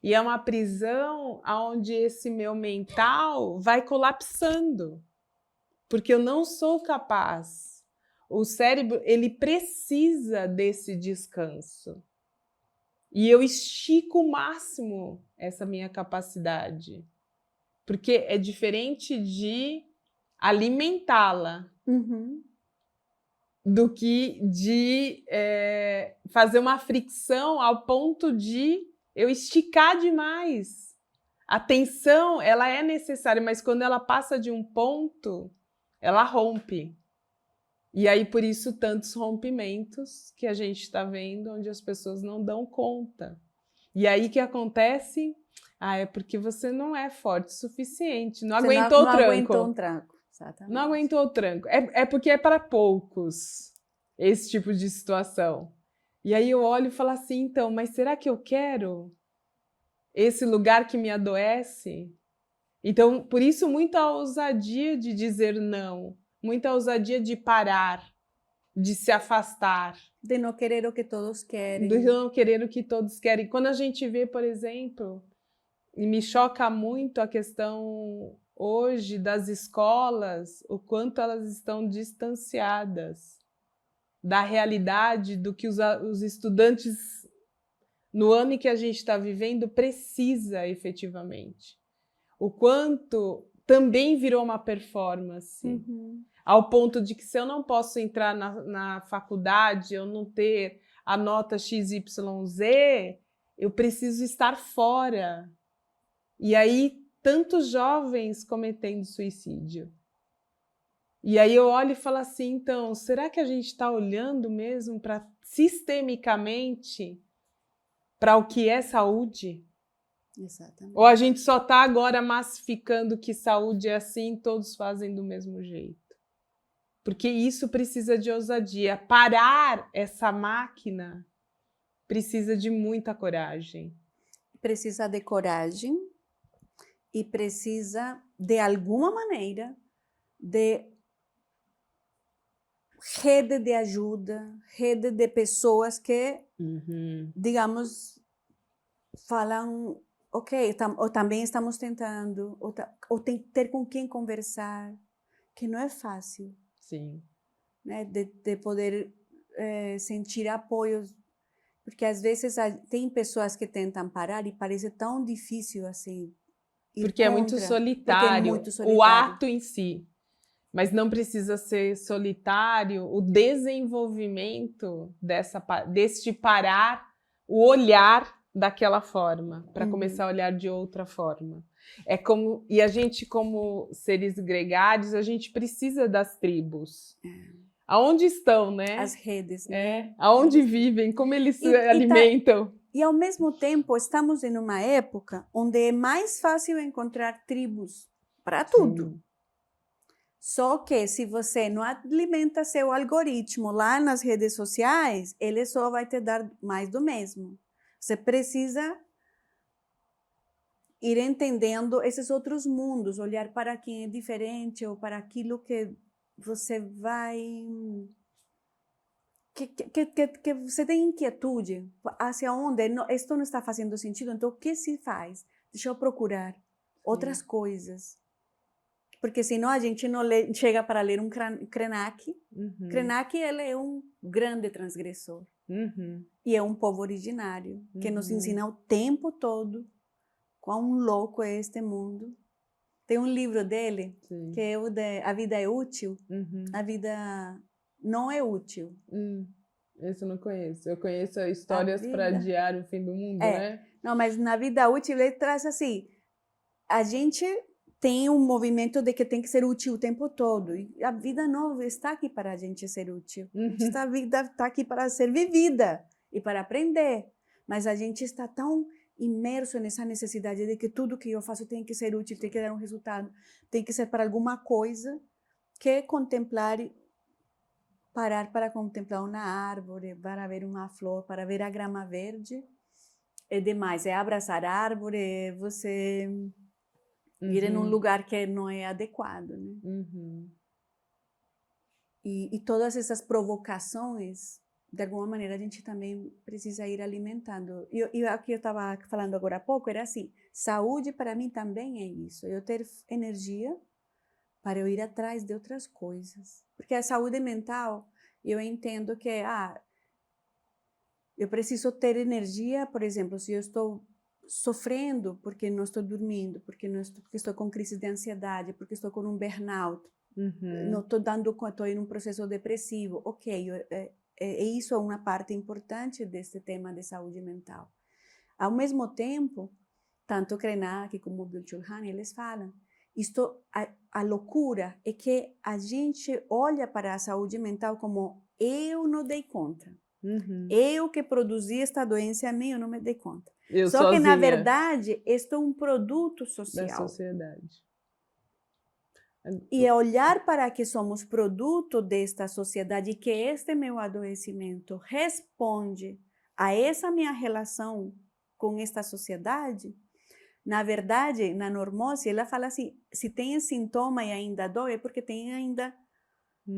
E é uma prisão onde esse meu mental vai colapsando. Porque eu não sou capaz. O cérebro, ele precisa desse descanso. E eu estico o máximo essa minha capacidade. Porque é diferente de alimentá-la do que de fazer uma fricção ao ponto de eu esticar demais. A tensão, ela é necessária, mas quando ela passa de um ponto, ela rompe. E aí, por isso, tantos rompimentos que a gente está vendo, onde as pessoas não dão conta. E aí, o que acontece? É porque você não é forte o suficiente, não aguentou o tranco. Não aguentou um tranco, exatamente. Não aguentou o tranco. É porque é para poucos esse tipo de situação. E aí eu olho e falo assim, então, mas será que eu quero esse lugar que me adoece? Então, por isso, muita ousadia de dizer não, muita ousadia de parar, de se afastar. De não querer o que todos querem. De não querer o que todos querem. Quando a gente vê, por exemplo, e me choca muito a questão hoje das escolas, o quanto elas estão distanciadas da realidade do que os estudantes, no ano em que a gente está vivendo, precisa efetivamente. O quanto também virou uma performance, ao ponto de que se eu não posso entrar na faculdade, eu não ter a nota XYZ, eu preciso estar fora. E aí, tantos jovens cometendo suicídio. E aí eu olho e falo assim, então, será que a gente está olhando mesmo sistemicamente para o que é saúde? Exatamente. Ou a gente só está agora massificando que saúde é assim, todos fazem do mesmo jeito? Porque isso precisa de ousadia. Parar essa máquina precisa de muita coragem. Precisa de coragem e precisa, de alguma maneira, de rede de ajuda, rede de pessoas que, digamos, falam, ok, ou também estamos tentando, ou ter com quem conversar, que não é fácil. Sim. Né, de poder sentir apoio, porque às vezes tem pessoas que tentam parar e parece tão difícil assim. Porque é muito solitário, o ato em si. Mas não precisa ser solitário o desenvolvimento deste parar, o olhar daquela forma, para começar a olhar de outra forma. E a gente, como seres gregários, a gente precisa das tribos. Aonde estão, né? As redes, né? Aonde vivem, como eles se alimentam. E ao mesmo tempo, estamos em uma época onde é mais fácil encontrar tribos para tudo. Sim. Só que se você não alimenta seu algoritmo lá nas redes sociais, ele só vai te dar mais do mesmo. Você precisa ir entendendo esses outros mundos, olhar para quem é diferente ou para aquilo que você vai... Que você tem inquietude, hacia onde isto não está fazendo sentido, então o que se faz? Deixa eu procurar outras coisas. Porque senão a gente não chega para ler um Krenak. Krenak, ele é um grande transgressor. E é um povo originário, que nos ensina o tempo todo quão louco é este mundo. Tem um livro dele, que é o de A Vida é Útil, A Vida Não é Útil. Esse eu não conheço. Eu conheço Histórias para Adiar o Fim do Mundo, né? Não, mas na Vida Útil ele traz assim, a gente tem um movimento de que tem que ser útil o tempo todo. E a vida não está aqui para a gente ser útil. A vida está aqui para ser vivida e para aprender. Mas a gente está tão imerso nessa necessidade de que tudo que eu faço tem que ser útil, tem que dar um resultado, tem que ser para alguma coisa, que parar para contemplar uma árvore, para ver uma flor, para ver a grama verde, é demais. É abraçar a árvore, é você ir em um lugar que não é adequado, né? E todas essas provocações, de alguma maneira, a gente também precisa ir alimentando. E o que eu estava falando agora há pouco era assim, saúde para mim também é isso, eu ter energia para eu ir atrás de outras coisas. Porque a saúde mental, eu entendo que eu preciso ter energia, por exemplo, se eu estou sofrendo porque não estou dormindo, porque estou com crise de ansiedade, porque estou com um burnout, não estou em um processo depressivo, ok, isso é uma parte importante deste tema de saúde mental. Ao mesmo tempo, tanto Krenak como Byung-Chul Han, eles falam, a loucura é que a gente olha para a saúde mental como eu não dei conta. Eu que produzi esta doença a mim, eu não me dei conta. Só sozinha. Que, na verdade, isto é um produto social. Da sociedade. E é olhar para que somos produto desta sociedade e que este meu adoecimento responde a essa minha relação com esta sociedade. Na verdade, na normose, ela fala assim, se tem sintoma e ainda dói, é porque tem ainda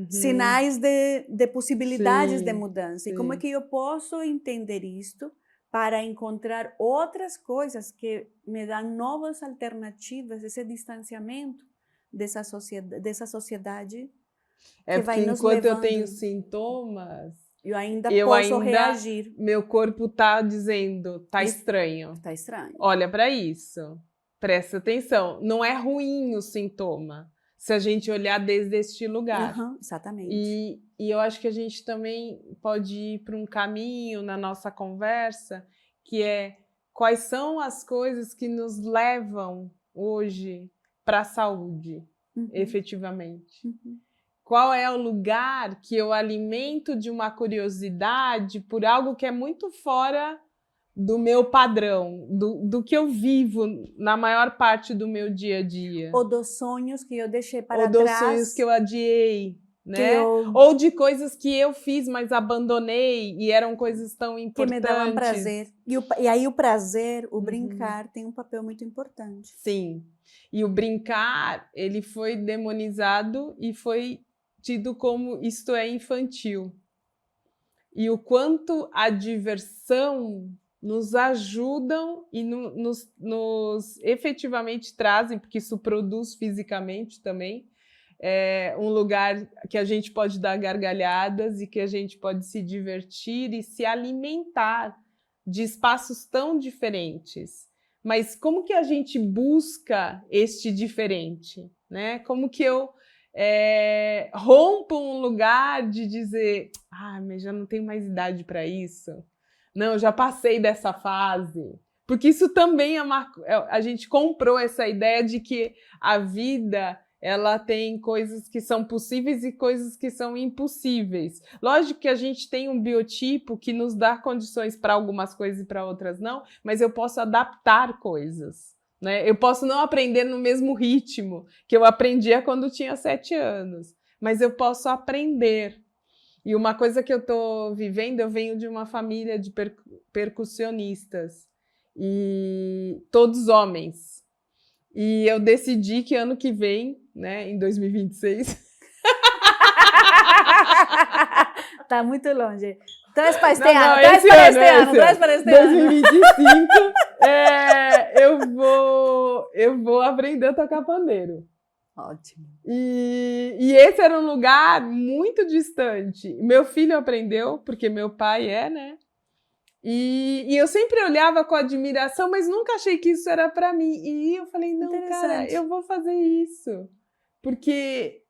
sinais de possibilidades de mudança. E como é que eu posso entender isto para encontrar outras coisas que me dão novas alternativas, esse distanciamento dessa sociedade que vai nos levando. Enquanto eu tenho sintomas, eu ainda posso reagir. Meu corpo está dizendo, tá estranho. Está estranho. Olha para isso, presta atenção. Não é ruim o sintoma, se a gente olhar desde este lugar. Exatamente. E eu acho que a gente também pode ir para um caminho na nossa conversa, que é quais são as coisas que nos levam hoje para a saúde, efetivamente. Qual é o lugar que eu alimento de uma curiosidade por algo que é muito fora do meu padrão, do que eu vivo na maior parte do meu dia a dia. Ou dos sonhos que eu deixei para Ou dos trás. sonhos que eu adiei, né? Eu... Ou de coisas que eu fiz, mas abandonei e eram coisas tão importantes. Que me davam prazer. E aí o prazer, o brincar, tem um papel muito importante. Sim. E o brincar, ele foi demonizado e foi tido como isto é infantil. E o quanto a diversão nos ajudam e nos efetivamente trazem, porque isso produz fisicamente também, um lugar que a gente pode dar gargalhadas e que a gente pode se divertir e se alimentar de espaços tão diferentes. Mas como que a gente busca este diferente, né? Como que eu rompo um lugar de dizer, mas já não tenho mais idade para isso. Não, já passei dessa fase. Porque isso também a gente comprou essa ideia de que a vida ela tem coisas que são possíveis e coisas que são impossíveis. Lógico que a gente tem um biotipo que nos dá condições para algumas coisas e para outras não, mas eu posso adaptar coisas, né? Eu posso não aprender no mesmo ritmo que eu aprendia quando tinha 7 anos, mas eu posso aprender. E uma coisa que eu estou vivendo, eu venho de uma família de percussionistas, e todos homens. E eu decidi que ano que vem, né, em 2026... Tá muito longe. Traz para este ano, traz para este ano. 2025, eu vou aprender a tocar pandeiro. Ótimo. E esse era um lugar muito distante. Meu filho aprendeu, porque meu pai né? E eu sempre olhava com admiração, mas nunca achei que isso era para mim. E eu falei, não, cara, eu vou fazer isso. Porque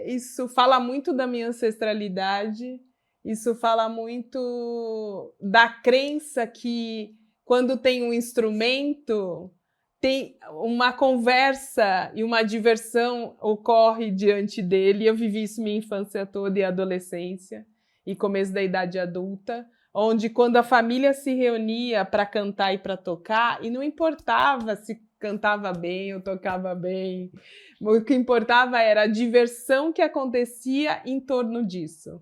isso fala muito da minha ancestralidade, isso fala muito da crença que quando tem um instrumento, tem uma conversa e uma diversão ocorre diante dele. Eu vivi isso minha infância toda e adolescência e começo da idade adulta, onde quando a família se reunia para cantar e para tocar, e não importava se cantava bem ou tocava bem, o que importava era a diversão que acontecia em torno disso.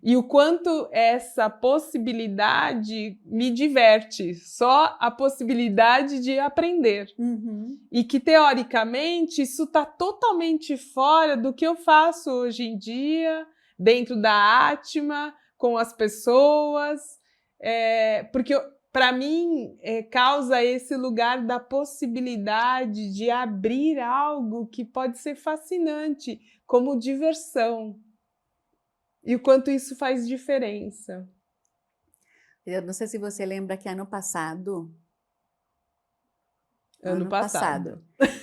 E o quanto essa possibilidade me diverte, só a possibilidade de aprender. E que, teoricamente, isso está totalmente fora do que eu faço hoje em dia, dentro da Atma, com as pessoas, porque para mim causa esse lugar da possibilidade de abrir algo que pode ser fascinante, como diversão. E o quanto isso faz diferença. Eu não sei se você lembra que ano passado,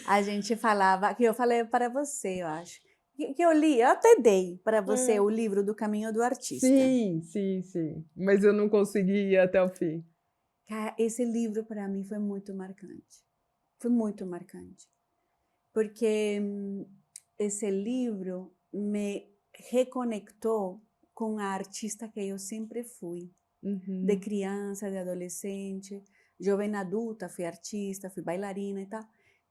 a gente falava, que eu falei para você, eu acho, que eu li, eu até dei para você o livro do Caminho do Artista. Sim, mas eu não consegui ir até o fim. Cara, esse livro para mim foi muito marcante, porque esse livro me reconectou com a artista que eu sempre fui, de criança, de adolescente, jovem adulta, fui artista, fui bailarina e tal.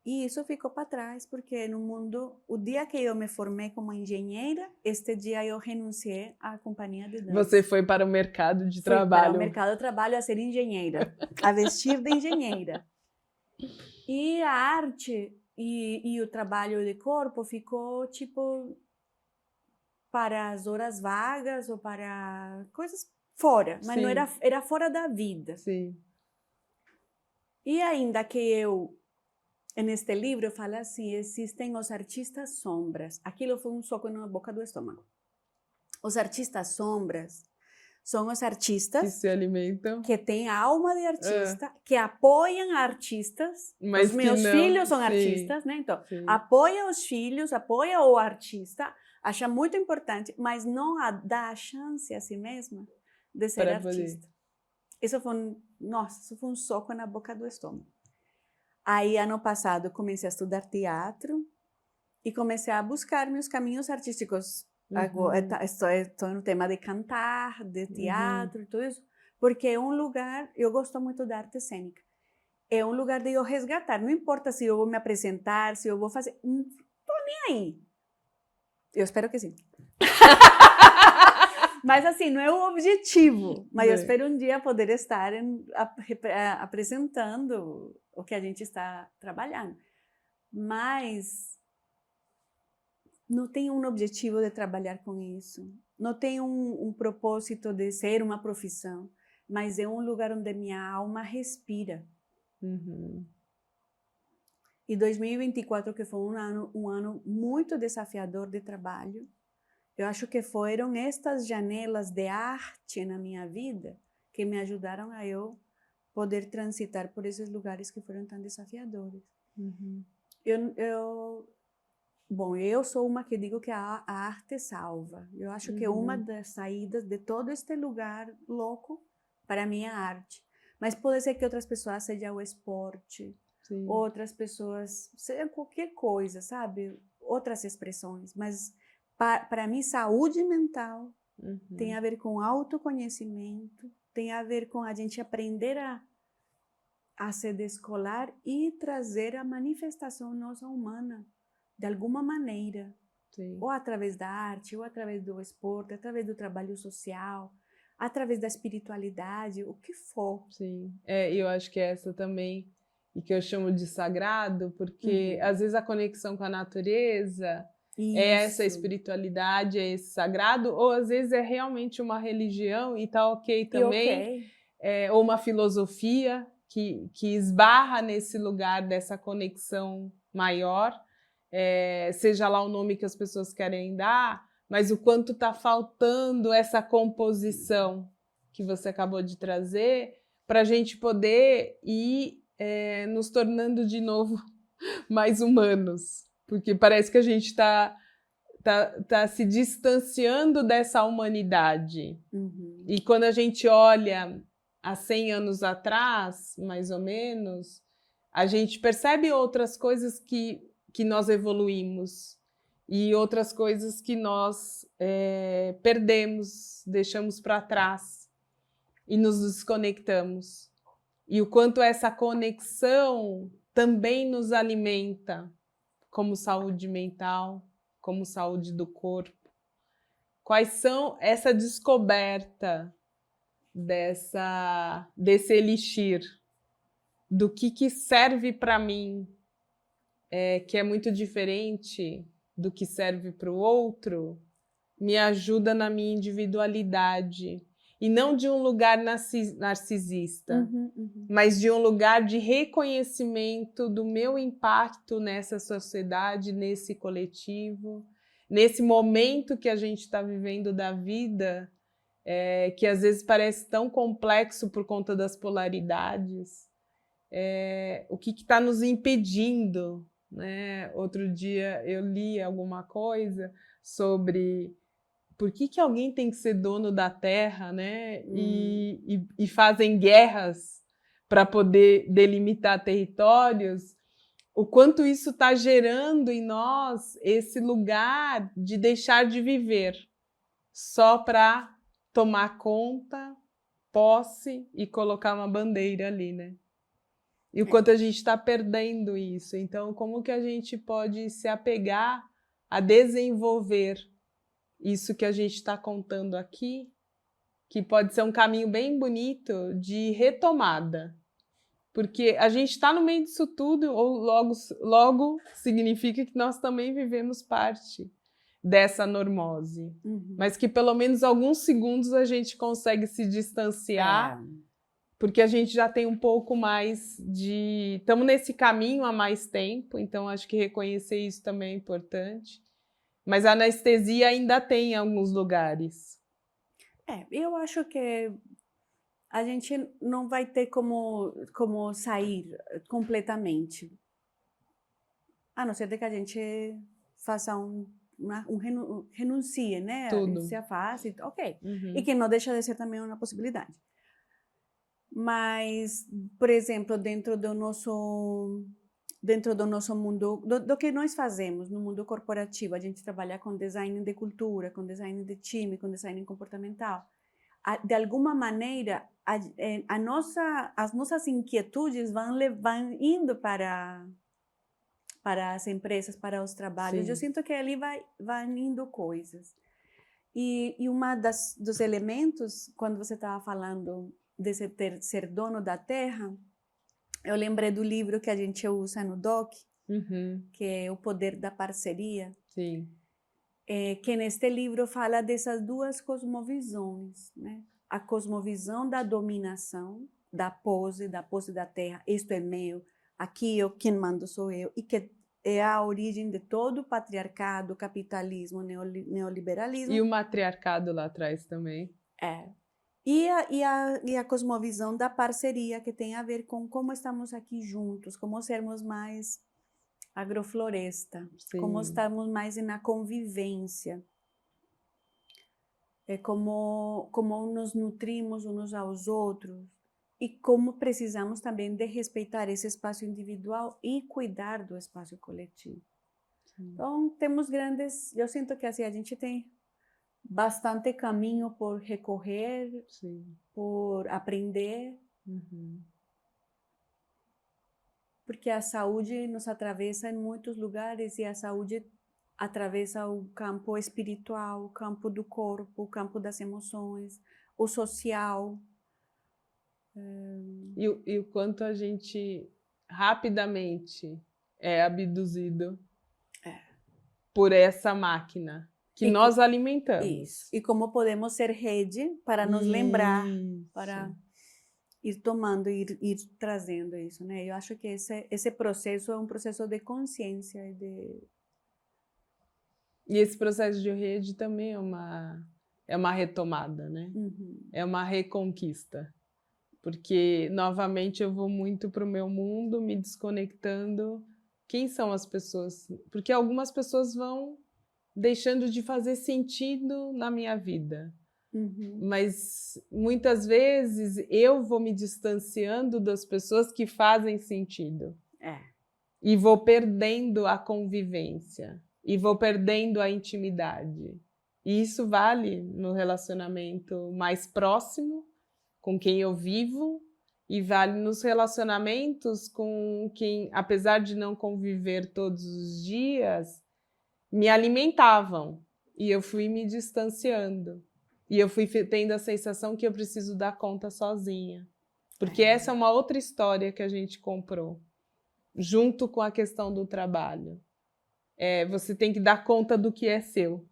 E isso ficou para trás, porque no mundo, o dia que eu me formei como engenheira, este dia eu renunciei à companhia de dança. Você foi para o mercado de trabalho. Fui para o mercado de trabalho a ser engenheira, a vestir de engenheira. E a arte e o trabalho de corpo ficou tipo para as horas vagas ou para coisas fora, mas não era fora da vida. Sim. E ainda que eu, neste livro, eu falo assim, existem os artistas sombras. Aquilo foi um soco na boca do estômago. Os artistas sombras são os artistas que se alimentam, que têm a alma de artista, que apoiam artistas. Mas os meus filhos são artistas, né? Então, apoia os filhos, apoia o artista, acha muito importante, mas não dá a chance a si mesma de ser artista. Isso foi um soco na boca do estômago. Aí, ano passado, comecei a estudar teatro e comecei a buscar meus caminhos artísticos. Estou no tema de cantar, de teatro e tudo isso, porque é um lugar, eu gosto muito da arte cênica, é um lugar de eu resgatar, não importa se eu vou me apresentar, se eu vou fazer, não tô nem aí. Eu espero que sim. Mas assim, não é o objetivo, mas eu espero um dia poder estar apresentando o que a gente está trabalhando. Mas não tem um objetivo de trabalhar com isso, não tem um propósito de ser uma profissão, mas é um lugar onde minha alma respira. E 2024, que foi um ano muito desafiador de trabalho, eu acho que foram estas janelas de arte na minha vida que me ajudaram a eu poder transitar por esses lugares que foram tão desafiadores. Eu sou uma que digo que a arte salva. Eu acho que uma das saídas de todo este lugar louco, para mim, é a arte. Mas pode ser que outras pessoas seja o esporte, outras pessoas, seja qualquer coisa, sabe? Outras expressões. Mas, para mim, saúde mental tem a ver com autoconhecimento, tem a ver com a gente aprender a se descolar e trazer a manifestação nossa humana, de alguma maneira, ou através da arte, ou através do esporte, através do trabalho social, através da espiritualidade, o que for. Sim, eu acho que essa também, e que eu chamo de sagrado, porque às vezes a conexão com a natureza é essa espiritualidade, é esse sagrado, ou às vezes é realmente uma religião e tá ok também, ou uma filosofia que esbarra nesse lugar dessa conexão maior, seja lá o nome que as pessoas querem dar, mas o quanto está faltando essa composição que você acabou de trazer para a gente poder ir nos tornando de novo mais humanos, porque parece que a gente está se distanciando dessa humanidade. E quando a gente olha há 100 anos atrás, mais ou menos, a gente percebe outras coisas que nós evoluímos e outras coisas que nós perdemos, deixamos para trás e nos desconectamos. E o quanto essa conexão também nos alimenta, como saúde mental, como saúde do corpo. Quais são essa descoberta desse elixir, do que serve para mim, que é muito diferente do que serve para o outro, me ajuda na minha individualidade. E não de um lugar narcisista, mas de um lugar de reconhecimento do meu impacto nessa sociedade, nesse coletivo, nesse momento que a gente está vivendo da vida, que às vezes parece tão complexo por conta das polaridades. O que está nos impedindo, né? Outro dia eu li alguma coisa sobre por que alguém tem que ser dono da terra, né? E fazem guerras para poder delimitar territórios, o quanto isso está gerando em nós esse lugar de deixar de viver só para tomar conta, posse e colocar uma bandeira ali, né? E o quanto a gente está perdendo isso. Então, como que a gente pode se apegar a desenvolver isso que a gente está contando aqui, que pode ser um caminho bem bonito de retomada. Porque a gente está no meio disso tudo, ou logo significa que nós também vivemos parte dessa normose. Mas que pelo menos alguns segundos a gente consegue se distanciar, porque a gente já tem um pouco mais de... Estamos nesse caminho há mais tempo, então acho que reconhecer isso também é importante. Mas a anestesia ainda tem em alguns lugares. Eu acho que a gente não vai ter como sair completamente. A não ser que a gente faça renuncie, né? Tudo. Se afaste, ok. E que não deixa de ser também uma possibilidade. Mas, por exemplo, dentro do nosso mundo, do que nós fazemos no mundo corporativo, a gente trabalha com design de cultura, com design de time, com design comportamental. de alguma maneira, as nossas inquietudes vão indo para as empresas, para os trabalhos. Sim. Eu sinto que ali vão indo coisas. E dos elementos, quando você estava falando de ser dono da terra, eu lembrei do livro que a gente usa no DOC, que é O Poder da Parceria. Sim. Que neste livro fala dessas duas cosmovisões, né? A cosmovisão da dominação, da posse da terra, isto é meu, aqui quem mando sou eu, e que é a origem de todo o patriarcado, capitalismo, neoliberalismo. E o matriarcado lá atrás também. E a cosmovisão da parceria, que tem a ver com como estamos aqui juntos, como sermos mais agrofloresta, Sim. como estamos mais na convivência, como nos nutrimos uns aos outros e como precisamos também de respeitar esse espaço individual e cuidar do espaço coletivo. Sim. Então, temos eu sinto que assim, a gente tem bastante caminho por recorrer, sim, por aprender, porque a saúde nos atravessa em muitos lugares e a saúde atravessa o campo espiritual, o campo do corpo, o campo das emoções, o social. E o quanto a gente rapidamente é abduzido por essa máquina que nós alimentamos. Isso. E como podemos ser rede para nos lembrar, para ir tomando, ir trazendo isso, né? Eu acho que esse processo é um processo de consciência E esse processo de rede também é uma retomada, né? É uma reconquista. Porque, novamente, eu vou muito para o meu mundo, me desconectando. Quem são as pessoas? Porque algumas pessoas vão deixando de fazer sentido na minha vida. Mas, muitas vezes, eu vou me distanciando das pessoas que fazem sentido. E vou perdendo a convivência. E vou perdendo a intimidade. E isso vale no relacionamento mais próximo, com quem eu vivo, e vale nos relacionamentos com quem, apesar de não conviver todos os dias, me alimentavam. E eu fui me distanciando. E eu fui tendo a sensação que eu preciso dar conta sozinha. Porque essa é uma outra história que a gente comprou, junto com a questão do trabalho. Você tem que dar conta do que é seu.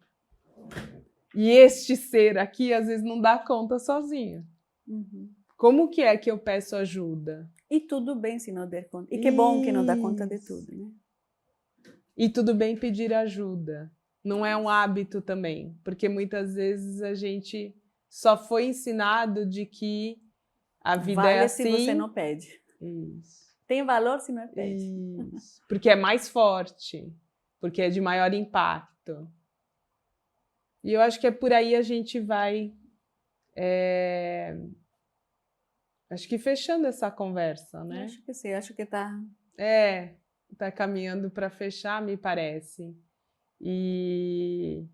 E este ser aqui, às vezes, não dá conta sozinho. Como que é que eu peço ajuda? E tudo bem se não der conta. E que bom que não dá conta de tudo, né? E tudo bem pedir ajuda. Não é um hábito também, porque muitas vezes a gente só foi ensinado de que a vida vale é assim. Se você não pede. Isso. Tem valor se não pede. Isso. Porque é mais forte, porque é de maior impacto. E eu acho que é por aí a gente vai... Acho que fechando essa conversa, né? Acho que sim, acho que está... Tá caminhando para fechar, me parece. E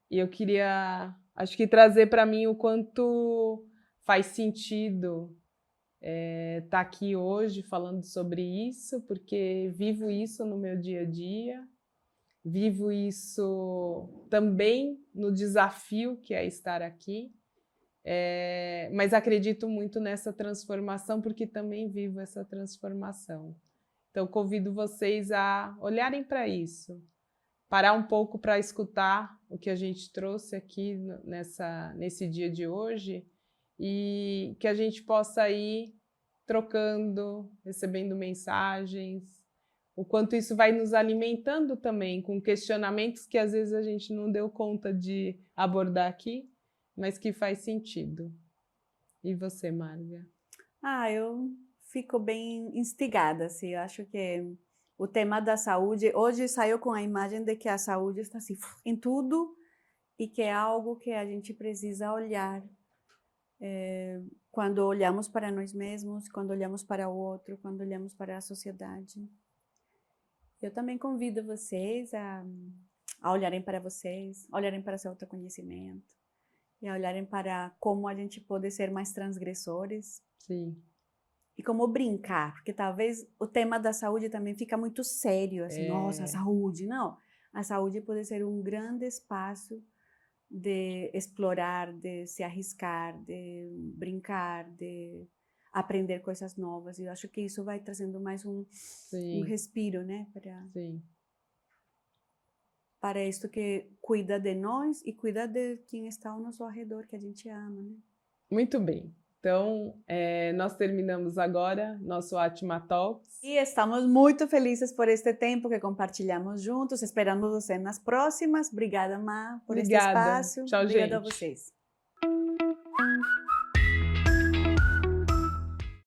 eu queria, acho que trazer para mim o quanto faz sentido estar aqui hoje falando sobre isso, porque vivo isso no meu dia a dia, vivo isso também no desafio que é estar aqui, mas acredito muito nessa transformação, porque também vivo essa transformação. Então, convido vocês a olharem para isso, parar um pouco para escutar o que a gente trouxe aqui nesse dia de hoje e que a gente possa ir trocando, recebendo mensagens, o quanto isso vai nos alimentando também com questionamentos que às vezes a gente não deu conta de abordar aqui, mas que faz sentido. E você, Marga? Eu fico bem instigada, assim, eu acho que o tema da saúde, hoje saiu com a imagem de que a saúde está assim, em tudo, e que é algo que a gente precisa olhar quando olhamos para nós mesmos, quando olhamos para o outro, quando olhamos para a sociedade. Eu também convido vocês a olharem para vocês, olharem para seu autoconhecimento e a olharem para como a gente pode ser mais transgressores Sim. e como brincar, porque talvez o tema da saúde também fica muito sério, assim, nossa, a saúde. Não, a saúde pode ser um grande espaço de explorar, de se arriscar, de brincar, de aprender coisas novas. E eu acho que isso vai trazendo mais um Sim, respiro, né, sim. para isto que cuida de nós e cuida de quem está ao nosso redor, que a gente ama, né? Muito bem. Então, nós terminamos agora nosso Atma Talks. E estamos muito felizes por este tempo que compartilhamos juntos. Esperamos você nas próximas. Obrigada, Má, por este Obrigada. espaço. Tchau, Obrigada a gente. vocês.